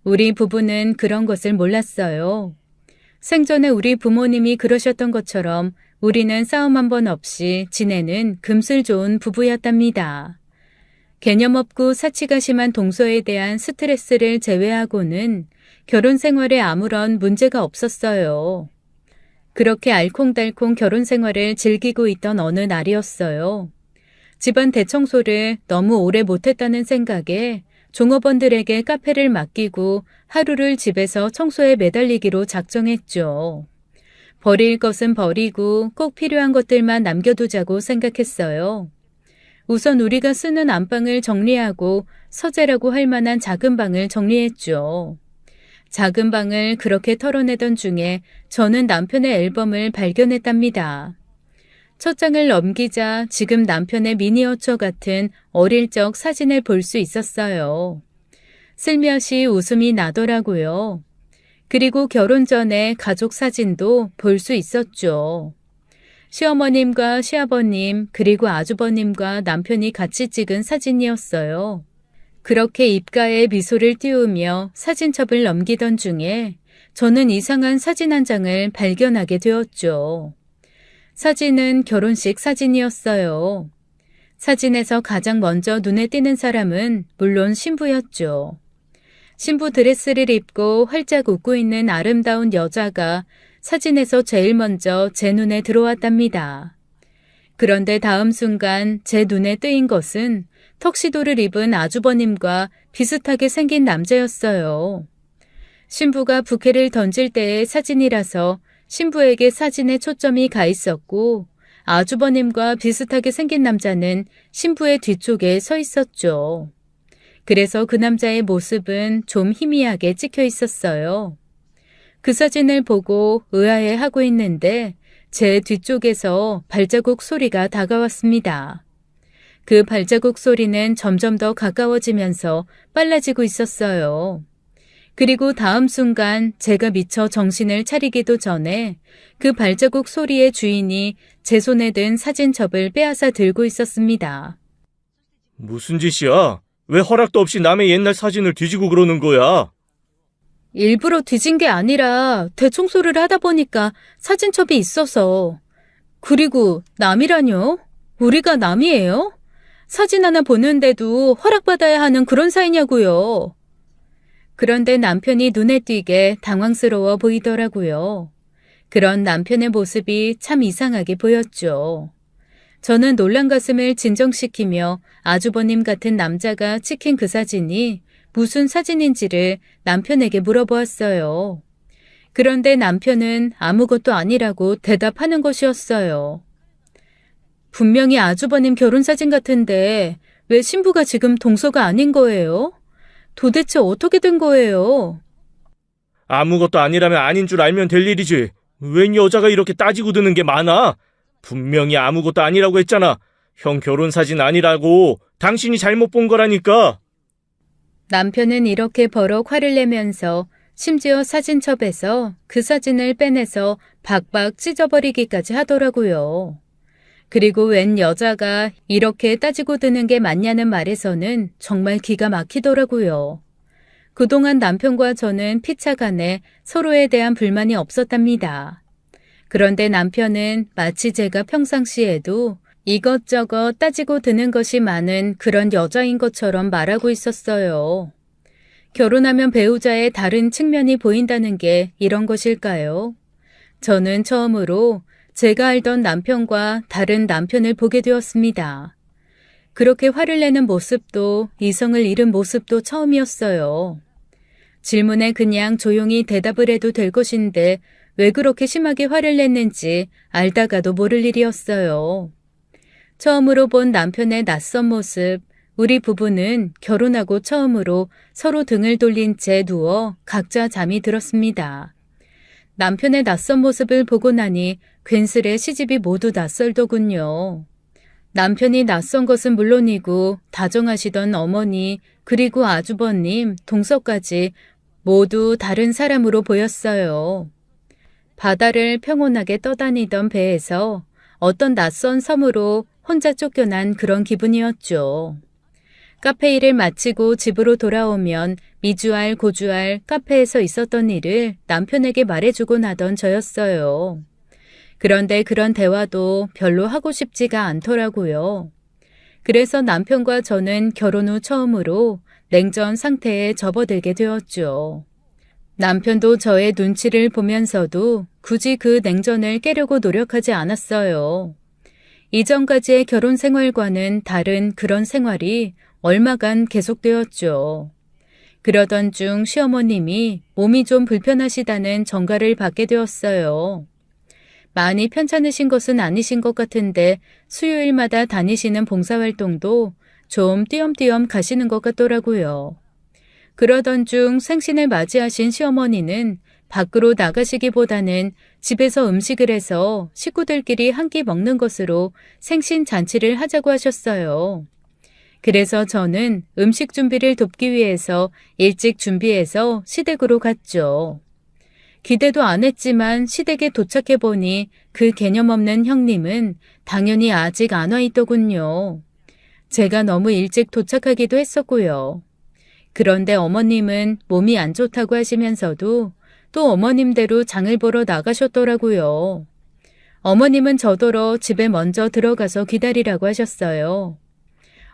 우리 부부는 그런 것을 몰랐어요. 생전에 우리 부모님이 그러셨던 것처럼 우리는 싸움 한 번 없이 지내는 금슬 좋은 부부였답니다. 개념 없고 사치가 심한 동서에 대한 스트레스를 제외하고는 결혼 생활에 아무런 문제가 없었어요. 그렇게 알콩달콩 결혼 생활을 즐기고 있던 어느 날이었어요. 집안 대청소를 너무 오래 못했다는 생각에 종업원들에게 카페를 맡기고 하루를 집에서 청소에 매달리기로 작정했죠. 버릴 것은 버리고 꼭 필요한 것들만 남겨두자고 생각했어요. 우선 우리가 쓰는 안방을 정리하고 서재라고 할 만한 작은 방을 정리했죠. 작은 방을 그렇게 털어내던 중에 저는 남편의 앨범을 발견했답니다. 첫 장을 넘기자 지금 남편의 미니어처 같은 어릴 적 사진을 볼 수 있었어요. 슬며시 웃음이 나더라고요. 그리고 결혼 전에 가족 사진도 볼 수 있었죠. 시어머님과 시아버님 그리고 아주버님과 남편이 같이 찍은 사진이었어요. 그렇게 입가에 미소를 띄우며 사진첩을 넘기던 중에 저는 이상한 사진 한 장을 발견하게 되었죠. 사진은 결혼식 사진이었어요. 사진에서 가장 먼저 눈에 띄는 사람은 물론 신부였죠. 신부 드레스를 입고 활짝 웃고 있는 아름다운 여자가 사진에서 제일 먼저 제 눈에 들어왔답니다. 그런데 다음 순간 제 눈에 뜨인 것은 턱시도를 입은 아주버님과 비슷하게 생긴 남자였어요. 신부가 부케를 던질 때의 사진이라서 신부에게 사진에 초점이 가 있었고 아주버님과 비슷하게 생긴 남자는 신부의 뒤쪽에 서 있었죠. 그래서 그 남자의 모습은 좀 희미하게 찍혀 있었어요. 그 사진을 보고 의아해하고 있는데 제 뒤쪽에서 발자국 소리가 다가왔습니다. 그 발자국 소리는 점점 더 가까워지면서 빨라지고 있었어요. 그리고 다음 순간 제가 미처 정신을 차리기도 전에 그 발자국 소리의 주인이 제 손에 든 사진첩을 빼앗아 들고 있었습니다.
무슨 짓이야? 왜 허락도 없이 남의 옛날 사진을 뒤지고 그러는 거야?
일부러 뒤진 게 아니라 대청소를 하다 보니까 사진첩이 있어서. 그리고 남이라뇨? 우리가 남이에요? 사진 하나 보는데도 허락받아야 하는 그런 사이냐고요. 그런데 남편이 눈에 띄게 당황스러워 보이더라고요. 그런 남편의 모습이 참 이상하게 보였죠. 저는 놀란 가슴을 진정시키며 아주버님 같은 남자가 찍힌 그 사진이 무슨 사진인지를 남편에게 물어보았어요. 그런데 남편은 아무것도 아니라고 대답하는 것이었어요. 분명히 아주버님 결혼사진 같은데 왜 신부가 지금 동서가 아닌 거예요? 도대체 어떻게 된 거예요?
아무것도 아니라면 아닌 줄 알면 될 일이지. 웬 여자가 이렇게 따지고 드는 게 많아? 분명히 아무것도 아니라고 했잖아. 형 결혼사진 아니라고. 당신이 잘못 본 거라니까.
남편은 이렇게 버럭 화를 내면서 심지어 사진첩에서 그 사진을 빼내서 박박 찢어버리기까지 하더라고요. 그리고 웬 여자가 이렇게 따지고 드는 게 맞냐는 말에서는 정말 기가 막히더라고요. 그동안 남편과 저는 피차간에 서로에 대한 불만이 없었답니다. 그런데 남편은 마치 제가 평상시에도 이것저것 따지고 드는 것이 많은 그런 여자인 것처럼 말하고 있었어요. 결혼하면 배우자의 다른 측면이 보인다는 게 이런 것일까요? 저는 처음으로 제가 알던 남편과 다른 남편을 보게 되었습니다. 그렇게 화를 내는 모습도 이성을 잃은 모습도 처음이었어요. 질문에 그냥 조용히 대답을 해도 될 것인데 왜 그렇게 심하게 화를 냈는지 알다가도 모를 일이었어요. 처음으로 본 남편의 낯선 모습, 우리 부부는 결혼하고 처음으로 서로 등을 돌린 채 누워 각자 잠이 들었습니다. 남편의 낯선 모습을 보고 나니 괜스레 시집이 모두 낯설더군요. 남편이 낯선 것은 물론이고 다정하시던 어머니 그리고 아주버님, 동서까지 모두 다른 사람으로 보였어요. 바다를 평온하게 떠다니던 배에서 어떤 낯선 섬으로 혼자 쫓겨난 그런 기분이었죠. 카페 일을 마치고 집으로 돌아오면 미주알 고주알 카페에서 있었던 일을 남편에게 말해주고 나던 저였어요. 그런데 그런 대화도 별로 하고 싶지가 않더라고요. 그래서 남편과 저는 결혼 후 처음으로 냉전 상태에 접어들게 되었죠. 남편도 저의 눈치를 보면서도 굳이 그 냉전을 깨려고 노력하지 않았어요. 이전까지의 결혼 생활과는 다른 그런 생활이 얼마간 계속되었죠. 그러던 중 시어머님이 몸이 좀 불편하시다는 전가를 받게 되었어요. 많이 편찮으신 것은 아니신 것 같은데 수요일마다 다니시는 봉사활동도 좀 띄엄띄엄 가시는 것 같더라고요. 그러던 중 생신을 맞이하신 시어머니는 밖으로 나가시기보다는 집에서 음식을 해서 식구들끼리 한 끼 먹는 것으로 생신 잔치를 하자고 하셨어요. 그래서 저는 음식 준비를 돕기 위해서 일찍 준비해서 시댁으로 갔죠. 기대도 안 했지만 시댁에 도착해 보니 그 개념 없는 형님은 당연히 아직 안 와 있더군요. 제가 너무 일찍 도착하기도 했었고요. 그런데 어머님은 몸이 안 좋다고 하시면서도 또 어머님대로 장을 보러 나가셨더라고요. 어머님은 저더러 집에 먼저 들어가서 기다리라고 하셨어요.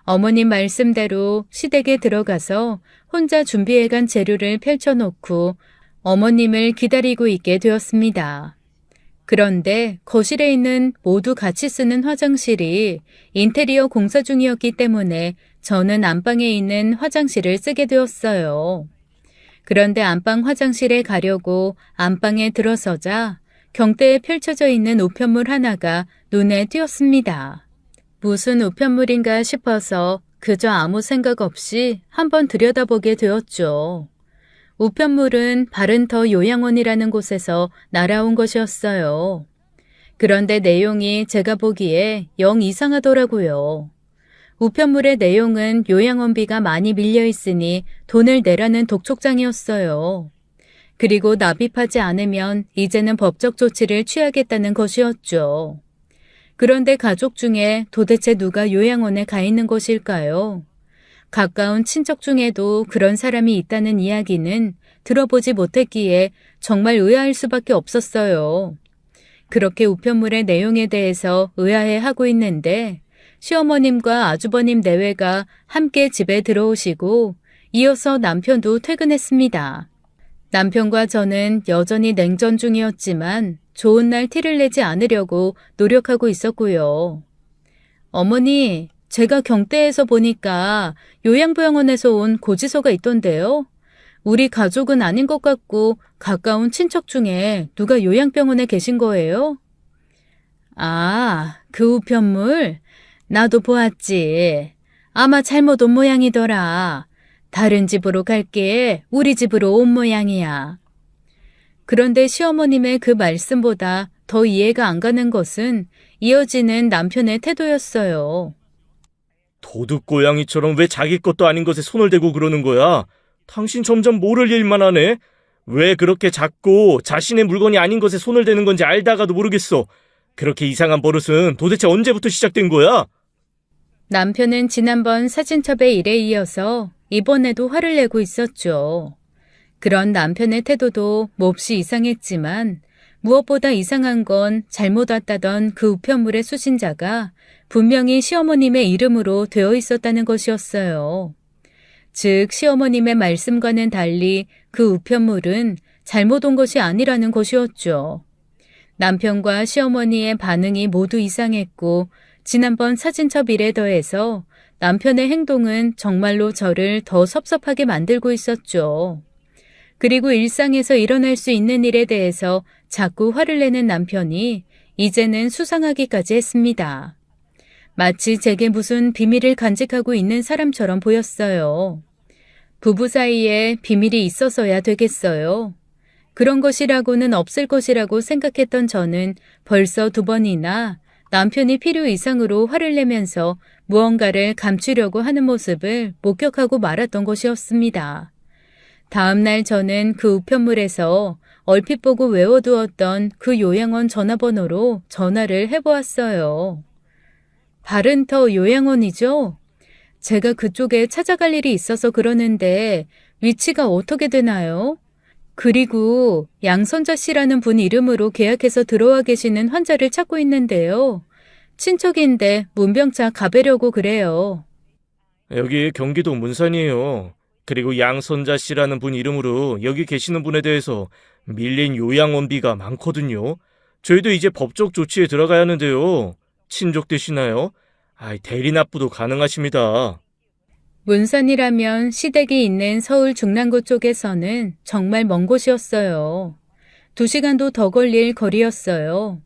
어머님 말씀대로 시댁에 들어가서 혼자 준비해간 재료를 펼쳐놓고 어머님을 기다리고 있게 되었습니다. 그런데 거실에 있는 모두 같이 쓰는 화장실이 인테리어 공사 중이었기 때문에 저는 안방에 있는 화장실을 쓰게 되었어요. 그런데 안방 화장실에 가려고 안방에 들어서자 경대에 펼쳐져 있는 우편물 하나가 눈에 띄었습니다. 무슨 우편물인가 싶어서 그저 아무 생각 없이 한번 들여다보게 되었죠. 우편물은 바른터 요양원이라는 곳에서 날아온 것이었어요. 그런데 내용이 제가 보기에 영 이상하더라고요. 우편물의 내용은 요양원비가 많이 밀려 있으니 돈을 내라는 독촉장이었어요. 그리고 납입하지 않으면 이제는 법적 조치를 취하겠다는 것이었죠. 그런데 가족 중에 도대체 누가 요양원에 가 있는 것일까요? 가까운 친척 중에도 그런 사람이 있다는 이야기는 들어보지 못했기에 정말 의아할 수밖에 없었어요. 그렇게 우편물의 내용에 대해서 의아해하고 있는데 시어머님과 아주버님 내외가 함께 집에 들어오시고 이어서 남편도 퇴근했습니다. 남편과 저는 여전히 냉전 중이었지만 좋은 날 티를 내지 않으려고 노력하고 있었고요. 어머니, 제가 경대에서 보니까 요양병원에서 온 고지서가 있던데요. 우리 가족은 아닌 것 같고 가까운 친척 중에 누가 요양병원에 계신 거예요? 아, 그 우편물? 나도 보았지. 아마 잘못 온 모양이더라. 다른 집으로 갈게 우리 집으로 온 모양이야. 그런데 시어머님의 그 말씀보다 더 이해가 안 가는 것은 이어지는 남편의 태도였어요.
도둑고양이처럼 왜 자기 것도 아닌 것에 손을 대고 그러는 거야? 당신 점점 모를 일만 하네? 왜 그렇게 작고 자신의 물건이 아닌 것에 손을 대는 건지 알다가도 모르겠어. 그렇게 이상한 버릇은 도대체 언제부터 시작된 거야?
남편은 지난번 사진첩의 일에 이어서 이번에도 화를 내고 있었죠. 그런 남편의 태도도 몹시 이상했지만 무엇보다 이상한 건 잘못 왔다던 그 우편물의 수신자가 분명히 시어머님의 이름으로 되어 있었다는 것이었어요. 즉 시어머님의 말씀과는 달리 그 우편물은 잘못 온 것이 아니라는 것이었죠. 남편과 시어머니의 반응이 모두 이상했고 지난번 사진첩 일에 더해서 남편의 행동은 정말로 저를 더 섭섭하게 만들고 있었죠. 그리고 일상에서 일어날 수 있는 일에 대해서 자꾸 화를 내는 남편이 이제는 수상하기까지 했습니다. 마치 제게 무슨 비밀을 간직하고 있는 사람처럼 보였어요. 부부 사이에 비밀이 있어서야 되겠어요. 그런 것이라고는 없을 것이라고 생각했던 저는 벌써 2번이나 남편이 필요 이상으로 화를 내면서 무언가를 감추려고 하는 모습을 목격하고 말았던 것이었습니다. 다음 날 저는 그 우편물에서 얼핏 보고 외워두었던 그 요양원 전화번호로 전화를 해보았어요. 바른터 요양원이죠? 제가 그쪽에 찾아갈 일이 있어서 그러는데 위치가 어떻게 되나요? 그리고 양선자 씨라는 분 이름으로 계약해서 들어와 계시는 환자를 찾고 있는데요. 친척인데 문병차 가뵈려고 그래요.
여기 경기도 문산이에요. 그리고 양선자 씨라는 분 이름으로 여기 계시는 분에 대해서 밀린 요양원비가 많거든요. 저희도 이제 법적 조치에 들어가야 하는데요. 친족 되시나요? 대리납부도 가능하십니다.
문산이라면 시댁이 있는 서울 중랑구 쪽에서는 정말 먼 곳이었어요. 2시간도 더 걸릴 거리였어요.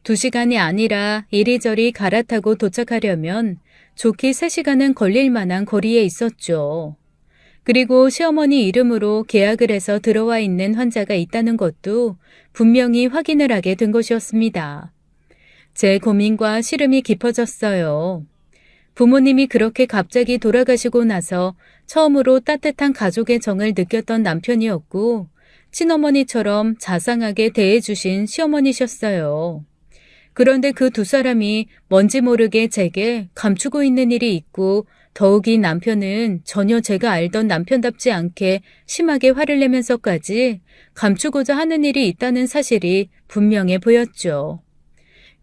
2시간이 아니라 이리저리 갈아타고 도착하려면 좋게 3시간은 걸릴 만한 거리에 있었죠. 그리고 시어머니 이름으로 계약을 해서 들어와 있는 환자가 있다는 것도 분명히 확인을 하게 된 것이었습니다. 제 고민과 시름이 깊어졌어요. 부모님이 그렇게 갑자기 돌아가시고 나서 처음으로 따뜻한 가족의 정을 느꼈던 남편이었고 친어머니처럼 자상하게 대해주신 시어머니셨어요. 그런데 그 2사람이 뭔지 모르게 제게 감추고 있는 일이 있고 더욱이 남편은 전혀 제가 알던 남편답지 않게 심하게 화를 내면서까지 감추고자 하는 일이 있다는 사실이 분명해 보였죠.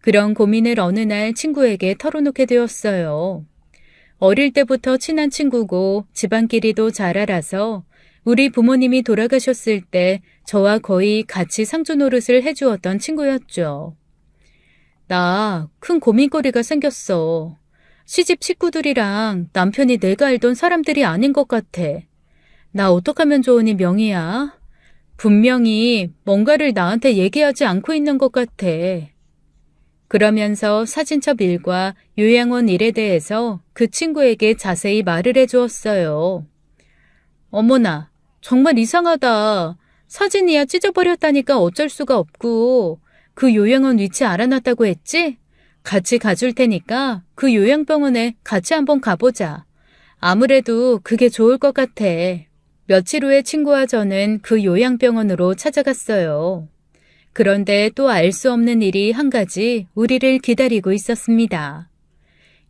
그런 고민을 어느 날 친구에게 털어놓게 되었어요. 어릴 때부터 친한 친구고 집안끼리도 잘 알아서 우리 부모님이 돌아가셨을 때 저와 거의 같이 상주 노릇을 해주었던 친구였죠. 나 큰 고민거리가 생겼어. 시집 식구들이랑 남편이 내가 알던 사람들이 아닌 것 같아. 나 어떡하면 좋으니 명희야? 분명히 뭔가를 나한테 얘기하지 않고 있는 것 같아. 그러면서 사진첩 일과 요양원 일에 대해서 그 친구에게 자세히 말을 해주었어요. 어머나, 정말 이상하다. 사진이야 찢어버렸다니까 어쩔 수가 없고, 그 요양원 위치 알아놨다고 했지? 같이 가줄 테니까 그 요양병원에 같이 한번 가보자. 아무래도 그게 좋을 것 같아. 며칠 후에 친구와 저는 그 요양병원으로 찾아갔어요. 그런데 또 알 수 없는 일이 한 가지 우리를 기다리고 있었습니다.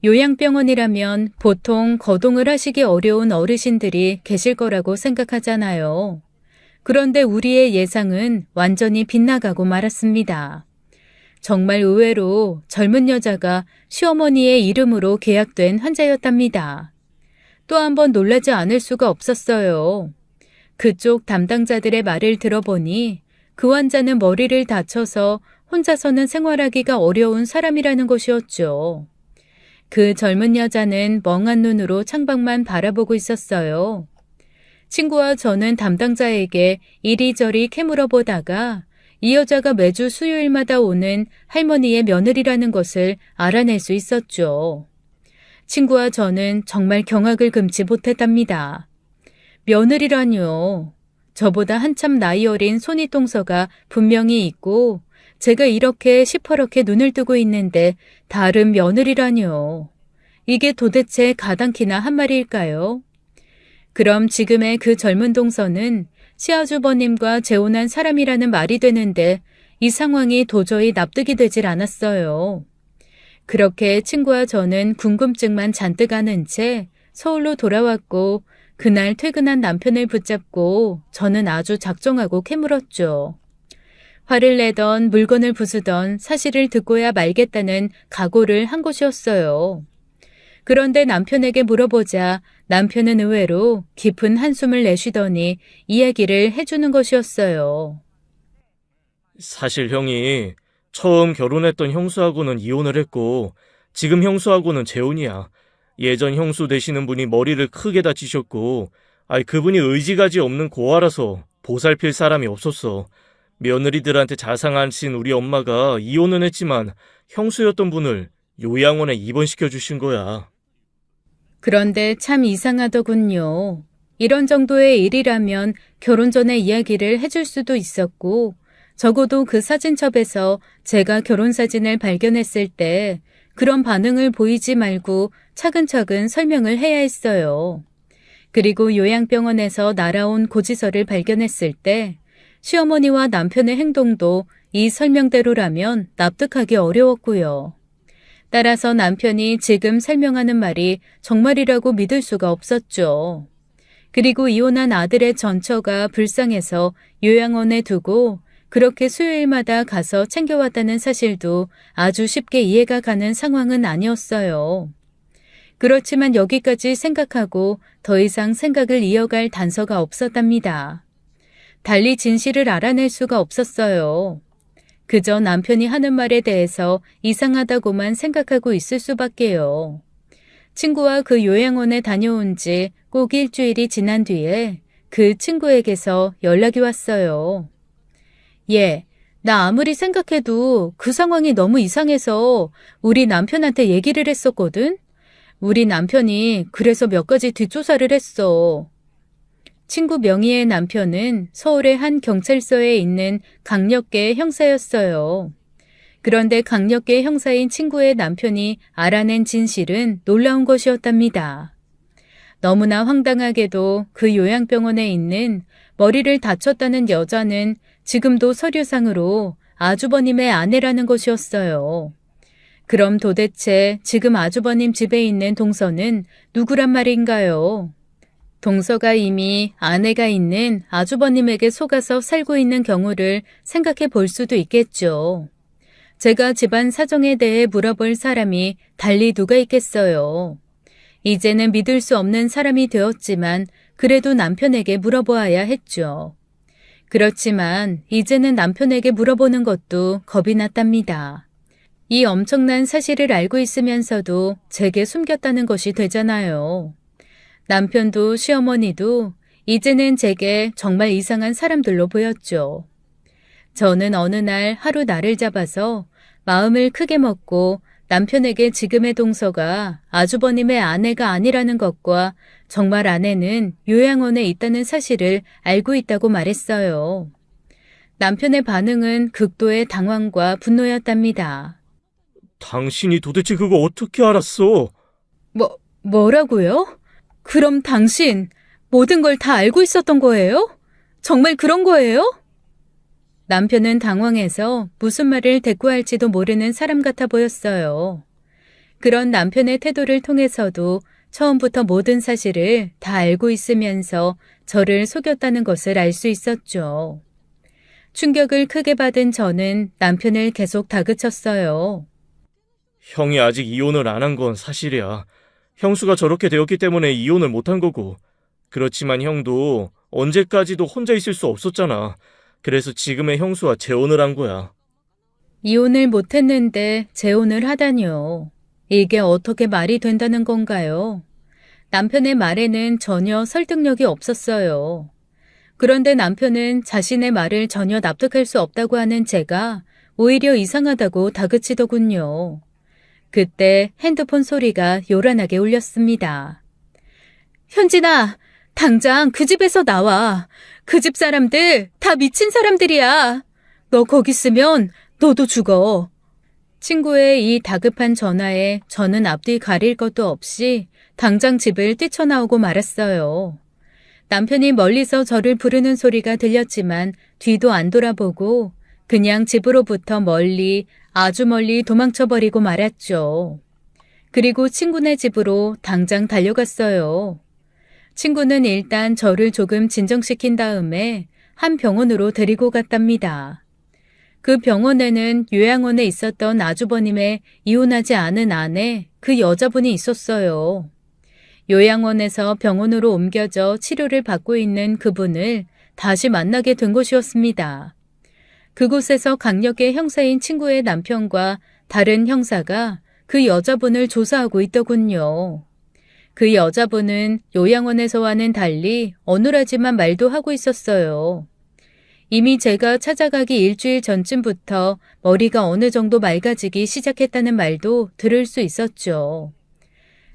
요양병원이라면 보통 거동을 하시기 어려운 어르신들이 계실 거라고 생각하잖아요. 그런데 우리의 예상은 완전히 빗나가고 말았습니다. 정말 의외로 젊은 여자가 시어머니의 이름으로 계약된 환자였답니다. 또 한 번 놀라지 않을 수가 없었어요. 그쪽 담당자들의 말을 들어보니 그 환자는 머리를 다쳐서 혼자서는 생활하기가 어려운 사람이라는 것이었죠. 그 젊은 여자는 멍한 눈으로 창밖만 바라보고 있었어요. 친구와 저는 담당자에게 이리저리 캐물어 보다가 이 여자가 매주 수요일마다 오는 할머니의 며느리라는 것을 알아낼 수 있었죠. 친구와 저는 정말 경악을 금치 못했답니다. 며느리라뇨. 저보다 한참 나이 어린 손윗동서가 분명히 있고 제가 이렇게 시퍼렇게 눈을 뜨고 있는데 다른 며느리라뇨. 이게 도대체 가당키나 한 말일까요? 그럼 지금의 그 젊은 동서는 시아주버님과 재혼한 사람이라는 말이 되는데 이 상황이 도저히 납득이 되질 않았어요. 그렇게 친구와 저는 궁금증만 잔뜩 아는 채 서울로 돌아왔고 그날 퇴근한 남편을 붙잡고 저는 아주 작정하고 캐물었죠. 화를 내던 물건을 부수던 사실을 듣고야 말겠다는 각오를 한 것이었어요. 그런데 남편에게 물어보자 남편은 의외로 깊은 한숨을 내쉬더니 이야기를 해주는 것이었어요.
사실 형이 처음 결혼했던 형수하고는 이혼을 했고 지금 형수하고는 재혼이야. 예전 형수 되시는 분이 머리를 크게 다치셨고 그분이 의지가지 없는 고아라서 보살필 사람이 없었어. 며느리들한테 자상하신 우리 엄마가 이혼은 했지만 형수였던 분을 요양원에 입원시켜 주신 거야.
그런데 참 이상하더군요. 이런 정도의 일이라면 결혼 전에 이야기를 해줄 수도 있었고 적어도 그 사진첩에서 제가 결혼 사진을 발견했을 때 그런 반응을 보이지 말고 차근차근 설명을 해야 했어요. 그리고 요양병원에서 날아온 고지서를 발견했을 때 시어머니와 남편의 행동도 이 설명대로라면 납득하기 어려웠고요. 따라서 남편이 지금 설명하는 말이 정말이라고 믿을 수가 없었죠. 그리고 이혼한 아들의 전처가 불쌍해서 요양원에 두고 그렇게 수요일마다 가서 챙겨왔다는 사실도 아주 쉽게 이해가 가는 상황은 아니었어요. 그렇지만 여기까지 생각하고 더 이상 생각을 이어갈 단서가 없었답니다. 달리 진실을 알아낼 수가 없었어요. 그저 남편이 하는 말에 대해서 이상하다고만 생각하고 있을 수밖에요. 친구와 그 요양원에 다녀온 지 꼭 일주일이 지난 뒤에 그 친구에게서 연락이 왔어요. 나 아무리 생각해도 그 상황이 너무 이상해서 우리 남편한테 얘기를 했었거든? 우리 남편이 그래서 몇 가지 뒷조사를 했어. 친구 명희의 남편은 서울의 한 경찰서에 있는 강력계 형사였어요. 그런데 강력계 형사인 친구의 남편이 알아낸 진실은 놀라운 것이었답니다. 너무나 황당하게도 그 요양병원에 있는 머리를 다쳤다는 여자는 지금도 서류상으로 아주버님의 아내라는 것이었어요. 그럼 도대체 지금 아주버님 집에 있는 동서는 누구란 말인가요? 동서가 이미 아내가 있는 아주버님에게 속아서 살고 있는 경우를 생각해 볼 수도 있겠죠. 제가 집안 사정에 대해 물어볼 사람이 달리 누가 있겠어요. 이제는 믿을 수 없는 사람이 되었지만 그래도 남편에게 물어보아야 했죠. 그렇지만 이제는 남편에게 물어보는 것도 겁이 났답니다. 이 엄청난 사실을 알고 있으면서도 제게 숨겼다는 것이 되잖아요. 남편도 시어머니도 이제는 제게 정말 이상한 사람들로 보였죠. 저는 어느 날 하루 날을 잡아서 마음을 크게 먹고 남편에게 지금의 동서가 아주버님의 아내가 아니라는 것과 정말 아내는 요양원에 있다는 사실을 알고 있다고 말했어요. 남편의 반응은 극도의 당황과 분노였답니다.
당신이 도대체 그거 어떻게 알았어?
뭐라고요? 그럼 당신 모든 걸 다 알고 있었던 거예요? 정말 그런 거예요? 남편은 당황해서 무슨 말을 대꾸할지도 모르는 사람 같아 보였어요. 그런 남편의 태도를 통해서도 처음부터 모든 사실을 다 알고 있으면서 저를 속였다는 것을 알 수 있었죠. 충격을 크게 받은 저는 남편을 계속 다그쳤어요.
형이 아직 이혼을 안 한 건 사실이야. 형수가 저렇게 되었기 때문에 이혼을 못 한 거고. 그렇지만 형도 언제까지도 혼자 있을 수 없었잖아. 그래서 지금의 형수와 재혼을 한 거야.
이혼을 못했는데 재혼을 하다니요. 이게 어떻게 말이 된다는 건가요? 남편의 말에는 전혀 설득력이 없었어요. 그런데 남편은 자신의 말을 전혀 납득할 수 없다고 하는 제가 오히려 이상하다고 다그치더군요. 그때 핸드폰 소리가 요란하게 울렸습니다. 현진아, 당장 그 집에서 나와. 그 집 사람들 다 미친 사람들이야. 너 거기 있으면 너도 죽어. 친구의 이 다급한 전화에 저는 앞뒤 가릴 것도 없이 당장 집을 뛰쳐나오고 말았어요. 남편이 멀리서 저를 부르는 소리가 들렸지만 뒤도 안 돌아보고 그냥 집으로부터 멀리, 아주 멀리 도망쳐버리고 말았죠. 그리고 친구네 집으로 당장 달려갔어요. 친구는 일단 저를 조금 진정시킨 다음에 한 병원으로 데리고 갔답니다. 그 병원에는 요양원에 있었던 아주버님의 이혼하지 않은 아내, 그 여자분이 있었어요. 요양원에서 병원으로 옮겨져 치료를 받고 있는 그분을 다시 만나게 된 곳이었습니다. 그곳에서 강력의 형사인 친구의 남편과 다른 형사가 그 여자분을 조사하고 있더군요. 그 여자분은 요양원에서와는 달리 어눌하지만 말도 하고 있었어요. 이미 제가 찾아가기 일주일 전쯤부터 머리가 어느 정도 맑아지기 시작했다는 말도 들을 수 있었죠.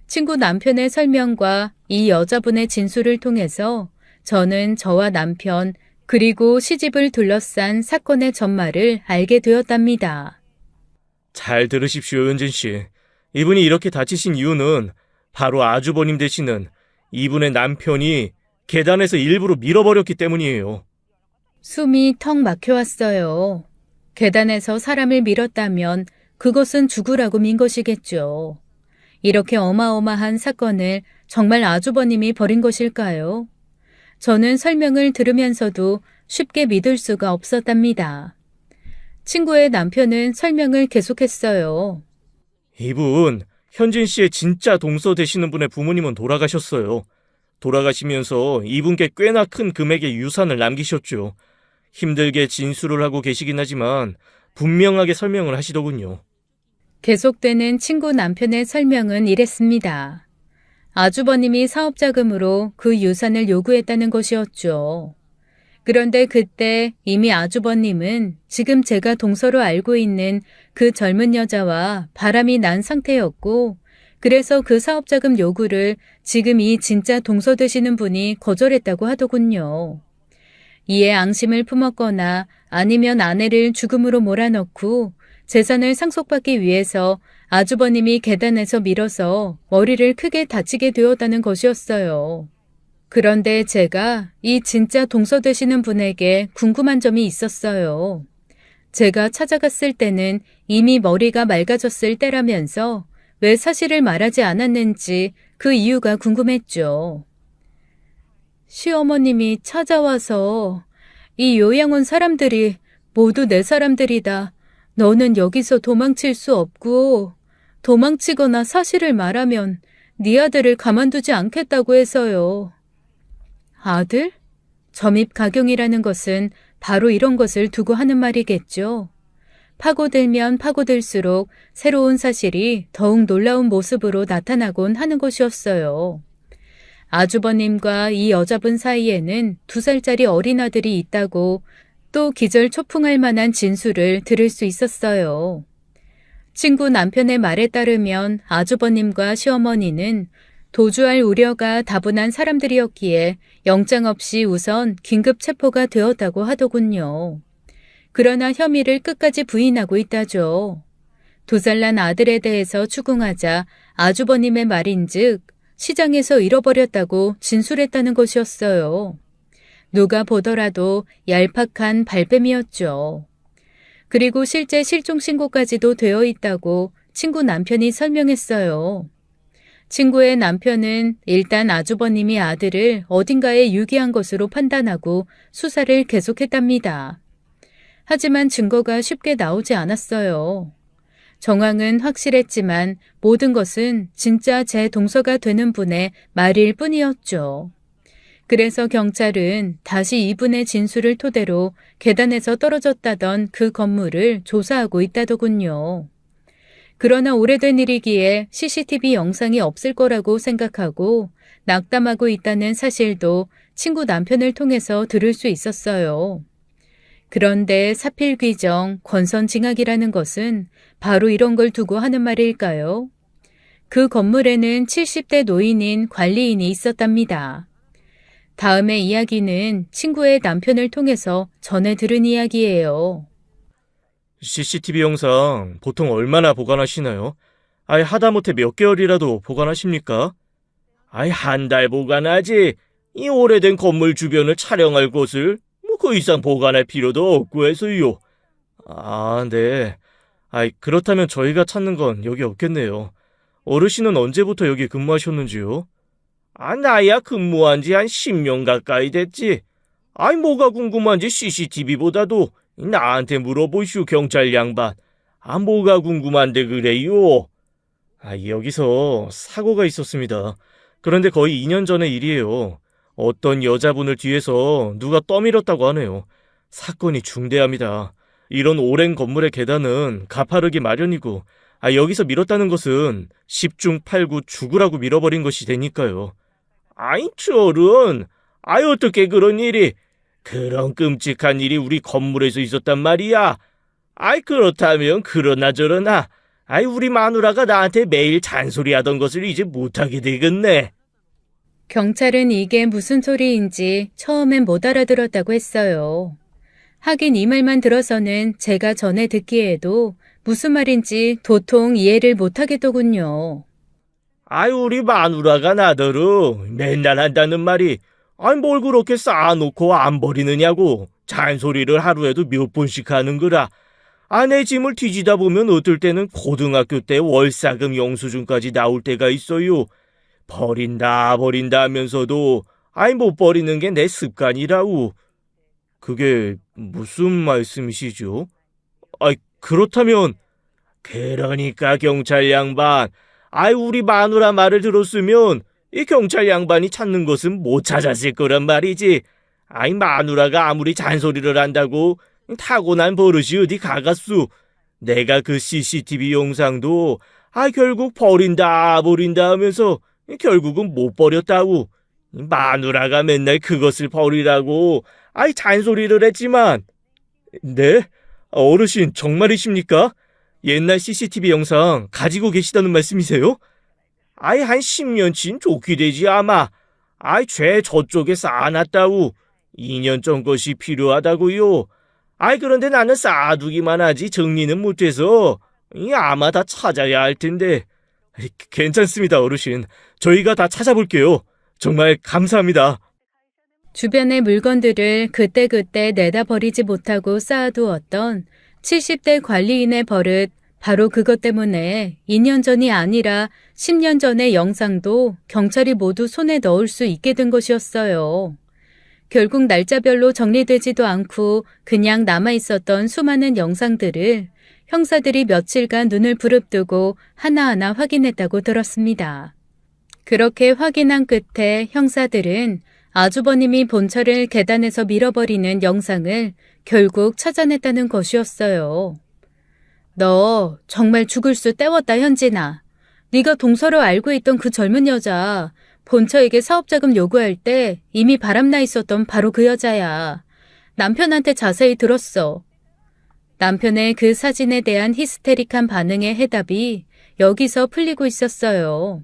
친구 남편의 설명과 이 여자분의 진술을 통해서 저는 저와 남편 그리고 시집을 둘러싼 사건의 전말을 알게 되었답니다.
잘 들으십시오, 은진 씨. 이분이 이렇게 다치신 이유는 바로 아주버님 되시는 이분의 남편이 계단에서 일부러 밀어버렸기 때문이에요.
숨이 턱 막혀왔어요. 계단에서 사람을 밀었다면 그것은 죽으라고 민 것이겠죠. 이렇게 어마어마한 사건을 정말 아주버님이 벌인 것일까요? 저는 설명을 들으면서도 쉽게 믿을 수가 없었답니다. 친구의 남편은 설명을 계속했어요.
이분, 현진 씨의 진짜 동서 되시는 분의 부모님은 돌아가셨어요. 돌아가시면서 이분께 꽤나 큰 금액의 유산을 남기셨죠. 힘들게 진술을 하고 계시긴 하지만 분명하게 설명을 하시더군요.
계속되는 친구 남편의 설명은 이랬습니다. 아주버님이 사업자금으로 그 유산을 요구했다는 것이었죠. 그런데 그때 이미 아주버님은 지금 제가 동서로 알고 있는 그 젊은 여자와 바람이 난 상태였고, 그래서 그 사업자금 요구를 지금 이 진짜 동서 되시는 분이 거절했다고 하더군요. 이에 앙심을 품었거나 아니면 아내를 죽음으로 몰아넣고 재산을 상속받기 위해서 아주버님이 계단에서 밀어서 머리를 크게 다치게 되었다는 것이었어요. 그런데 제가 이 진짜 동서 되시는 분에게 궁금한 점이 있었어요. 제가 찾아갔을 때는 이미 머리가 맑아졌을 때라면서 왜 사실을 말하지 않았는지 그 이유가 궁금했죠. 시어머님이 찾아와서 이 요양원 사람들이 모두 내 사람들이다. 너는 여기서 도망칠 수 없고 도망치거나 사실을 말하면 네 아들을 가만두지 않겠다고 해서요. 아들? 점입가경이라는 것은 바로 이런 것을 두고 하는 말이겠죠. 파고들면 파고들수록 새로운 사실이 더욱 놀라운 모습으로 나타나곤 하는 것이었어요. 아주버님과 이 여자분 사이에는 2살짜리 어린 아들이 있다고 또 기절초풍할 만한 진술을 들을 수 있었어요. 친구 남편의 말에 따르면 아주버님과 시어머니는 도주할 우려가 다분한 사람들이었기에 영장 없이 우선 긴급 체포가 되었다고 하더군요. 그러나 혐의를 끝까지 부인하고 있다죠. 2살 난 아들에 대해서 추궁하자 아주버님의 말인즉 시장에서 잃어버렸다고 진술했다는 것이었어요. 누가 보더라도 얄팍한 발뺌이었죠. 그리고 실제 실종 신고까지도 되어 있다고 친구 남편이 설명했어요. 친구의 남편은 일단 아주버님이 아들을 어딘가에 유기한 것으로 판단하고 수사를 계속했답니다. 하지만 증거가 쉽게 나오지 않았어요. 정황은 확실했지만 모든 것은 진짜 제 동서가 되는 분의 말일 뿐이었죠. 그래서 경찰은 다시 이분의 진술을 토대로 계단에서 떨어졌다던 그 건물을 조사하고 있다더군요. 그러나 오래된 일이기에 CCTV 영상이 없을 거라고 생각하고 낙담하고 있다는 사실도 친구 남편을 통해서 들을 수 있었어요. 그런데 사필귀정, 권선징악이라는 것은 바로 이런 걸 두고 하는 말일까요? 그 건물에는 70대 노인인 관리인이 있었답니다. 다음의 이야기는 친구의 남편을 통해서 전해 들은 이야기예요.
CCTV 영상 보통 얼마나 보관하시나요? 아예 하다못해 몇 개월이라도 보관하십니까? 아예 한 달 보관하지. 이 오래된 건물 주변을 촬영할 곳을 그 이상 보관할 필요도 없고 해서요. 아, 네. 그렇다면 저희가 찾는 건 여기 없겠네요. 어르신은 언제부터 여기 근무하셨는지요? 나야 근무한 지 한 10년 가까이 됐지. 뭐가 궁금한지 CCTV보다도 나한테 물어보시오, 경찰 양반. 뭐가 궁금한데 그래요? 여기서 사고가 있었습니다. 그런데 거의 2년 전의 일이에요. 어떤 여자분을 뒤에서 누가 떠밀었다고 하네요. 사건이 중대합니다. 이런 오랜 건물의 계단은 가파르기 마련이고 여기서 밀었다는 것은 10중 8구 죽으라고 밀어버린 것이 되니까요. 저런. 어떻게 그런 일이. 그런 끔찍한 일이 우리 건물에서 있었단 말이야. 그렇다면 그러나 저러나. 우리 마누라가 나한테 매일 잔소리하던 것을 이제 못하게 되겠네.
경찰은 이게 무슨 소리인지 처음엔 못 알아들었다고 했어요. 하긴 이 말만 들어서는 제가 전에 듣기에도 무슨 말인지 도통 이해를 못하겠더군요.
우리 마누라가 나더러 맨날 한다는 말이 뭘 그렇게 쌓아놓고 안 버리느냐고 잔소리를 하루에도 몇 번씩 하는 거라. 내 짐을 뒤지다 보면 어떨 때는 고등학교 때 월사금 영수증까지 나올 때가 있어요. 버린다 하면서도 못 버리는 게 내 습관이라고. 그게 무슨 말씀이시죠? 그렇다면. 그러니까 경찰 양반, 우리 마누라 말을 들었으면 이 경찰 양반이 찾는 것은 못 찾았을 거란 말이지. 마누라가 아무리 잔소리를 한다고 타고난 버릇이 어디 가갔수. 내가 그 CCTV 영상도 결국 버린다 하면서 결국은 못 버렸다고. 마누라가 맨날 그것을 버리라고 잔소리를 했지만. 네? 어르신 정말이십니까? 옛날 CCTV 영상 가지고 계시다는 말씀이세요? 한 10년치는 좋게 되지 아마. 죄 저쪽에 쌓아놨다고. 2년 전 것이 필요하다고요. 그런데 나는 쌓아두기만 하지 정리는 못해서 아마 다 찾아야 할 텐데. 괜찮습니다, 어르신. 저희가 다 찾아볼게요. 정말 감사합니다.
주변의 물건들을 그때그때 내다 버리지 못하고 쌓아두었던 70대 관리인의 버릇, 바로 그것 때문에 2년 전이 아니라 10년 전의 영상도 경찰이 모두 손에 넣을 수 있게 된 것이었어요. 결국 날짜별로 정리되지도 않고 그냥 남아있었던 수많은 영상들을 형사들이 며칠간 눈을 부릅뜨고 하나하나 확인했다고 들었습니다. 그렇게 확인한 끝에 형사들은 아주버님이 본처를 계단에서 밀어버리는 영상을 결국 찾아냈다는 것이었어요. 너 정말 죽을 수 때웠다, 현진아. 네가 동서로 알고 있던 그 젊은 여자 본처에게 사업자금 요구할 때 이미 바람나 있었던 바로 그 여자야. 남편한테 자세히 들었어. 남편의 그 사진에 대한 히스테릭한 반응의 해답이 여기서 풀리고 있었어요.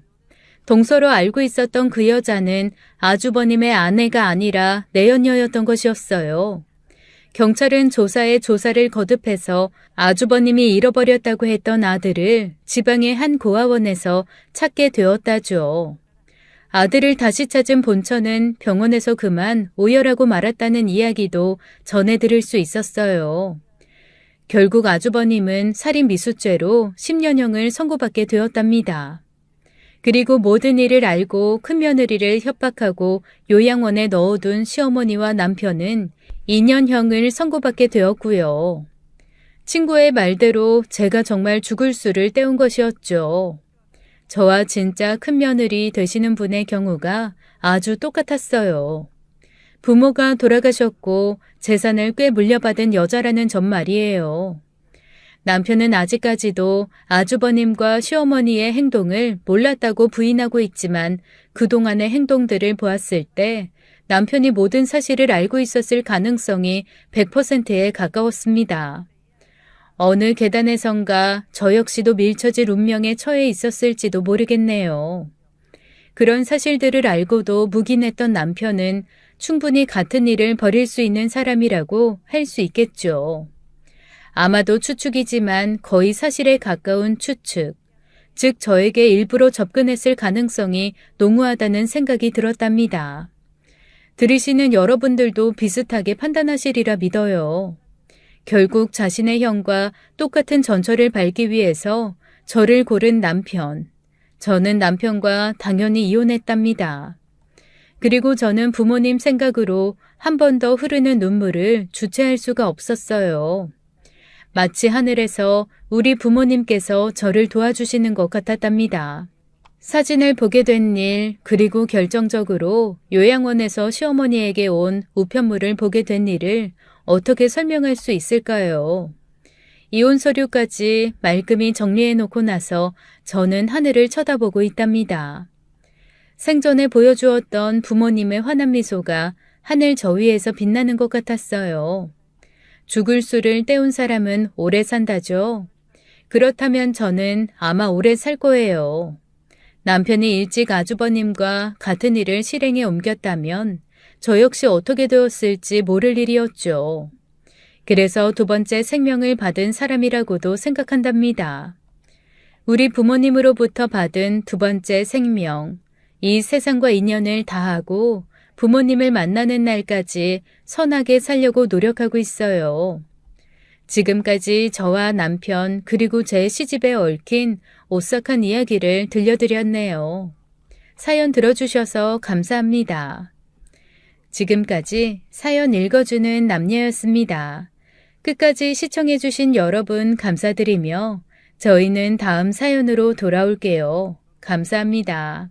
동서로 알고 있었던 그 여자는 아주버님의 아내가 아니라 내연녀였던 것이었어요. 경찰은 조사에 조사를 거듭해서 아주버님이 잃어버렸다고 했던 아들을 지방의 한 고아원에서 찾게 되었다죠. 아들을 다시 찾은 본처는 병원에서 그만 오열하고 말았다는 이야기도 전해 들을 수 있었어요. 결국 아주버님은 살인미수죄로 10년형을 선고받게 되었답니다. 그리고 모든 일을 알고 큰며느리를 협박하고 요양원에 넣어둔 시어머니와 남편은 2년형을 선고받게 되었고요. 친구의 말대로 제가 정말 죽을 수를 때운 것이었죠. 저와 진짜 큰며느리 되시는 분의 경우가 아주 똑같았어요. 부모가 돌아가셨고 재산을 꽤 물려받은 여자라는 점 말이에요. 남편은 아직까지도 아주버님과 시어머니의 행동을 몰랐다고 부인하고 있지만 그동안의 행동들을 보았을 때 남편이 모든 사실을 알고 있었을 가능성이 100%에 가까웠습니다. 어느 계단에선가 저 역시도 밀쳐질 운명에 처해 있었을지도 모르겠네요. 그런 사실들을 알고도 묵인했던 남편은 충분히 같은 일을 벌일 수 있는 사람이라고 할 수 있겠죠. 아마도 추측이지만 거의 사실에 가까운 추측, 즉 저에게 일부러 접근했을 가능성이 농후하다는 생각이 들었답니다. 들으시는 여러분들도 비슷하게 판단하시리라 믿어요. 결국 자신의 형과 똑같은 전철을 밟기 위해서 저를 고른 남편. 저는 남편과 당연히 이혼했답니다. 그리고 저는 부모님 생각으로 한 번 더 흐르는 눈물을 주체할 수가 없었어요. 마치 하늘에서 우리 부모님께서 저를 도와주시는 것 같았답니다. 사진을 보게 된 일, 그리고 결정적으로 요양원에서 시어머니에게 온 우편물을 보게 된 일을 어떻게 설명할 수 있을까요? 이혼 서류까지 말끔히 정리해놓고 나서 저는 하늘을 쳐다보고 있답니다. 생전에 보여주었던 부모님의 환한 미소가 하늘 저 위에서 빛나는 것 같았어요. 죽을 수를 때운 사람은 오래 산다죠. 그렇다면 저는 아마 오래 살 거예요. 남편이 일찍 아주버님과 같은 일을 실행에 옮겼다면 저 역시 어떻게 되었을지 모를 일이었죠. 그래서 두 번째 생명을 받은 사람이라고도 생각한답니다. 우리 부모님으로부터 받은 두 번째 생명, 이 세상과 인연을 다하고 부모님을 만나는 날까지 선하게 살려고 노력하고 있어요. 지금까지 저와 남편 그리고 제 시집에 얽힌 오싹한 이야기를 들려드렸네요. 사연 들어주셔서 감사합니다. 지금까지 사연 읽어주는 남녀였습니다. 끝까지 시청해주신 여러분 감사드리며 저희는 다음 사연으로 돌아올게요. 감사합니다.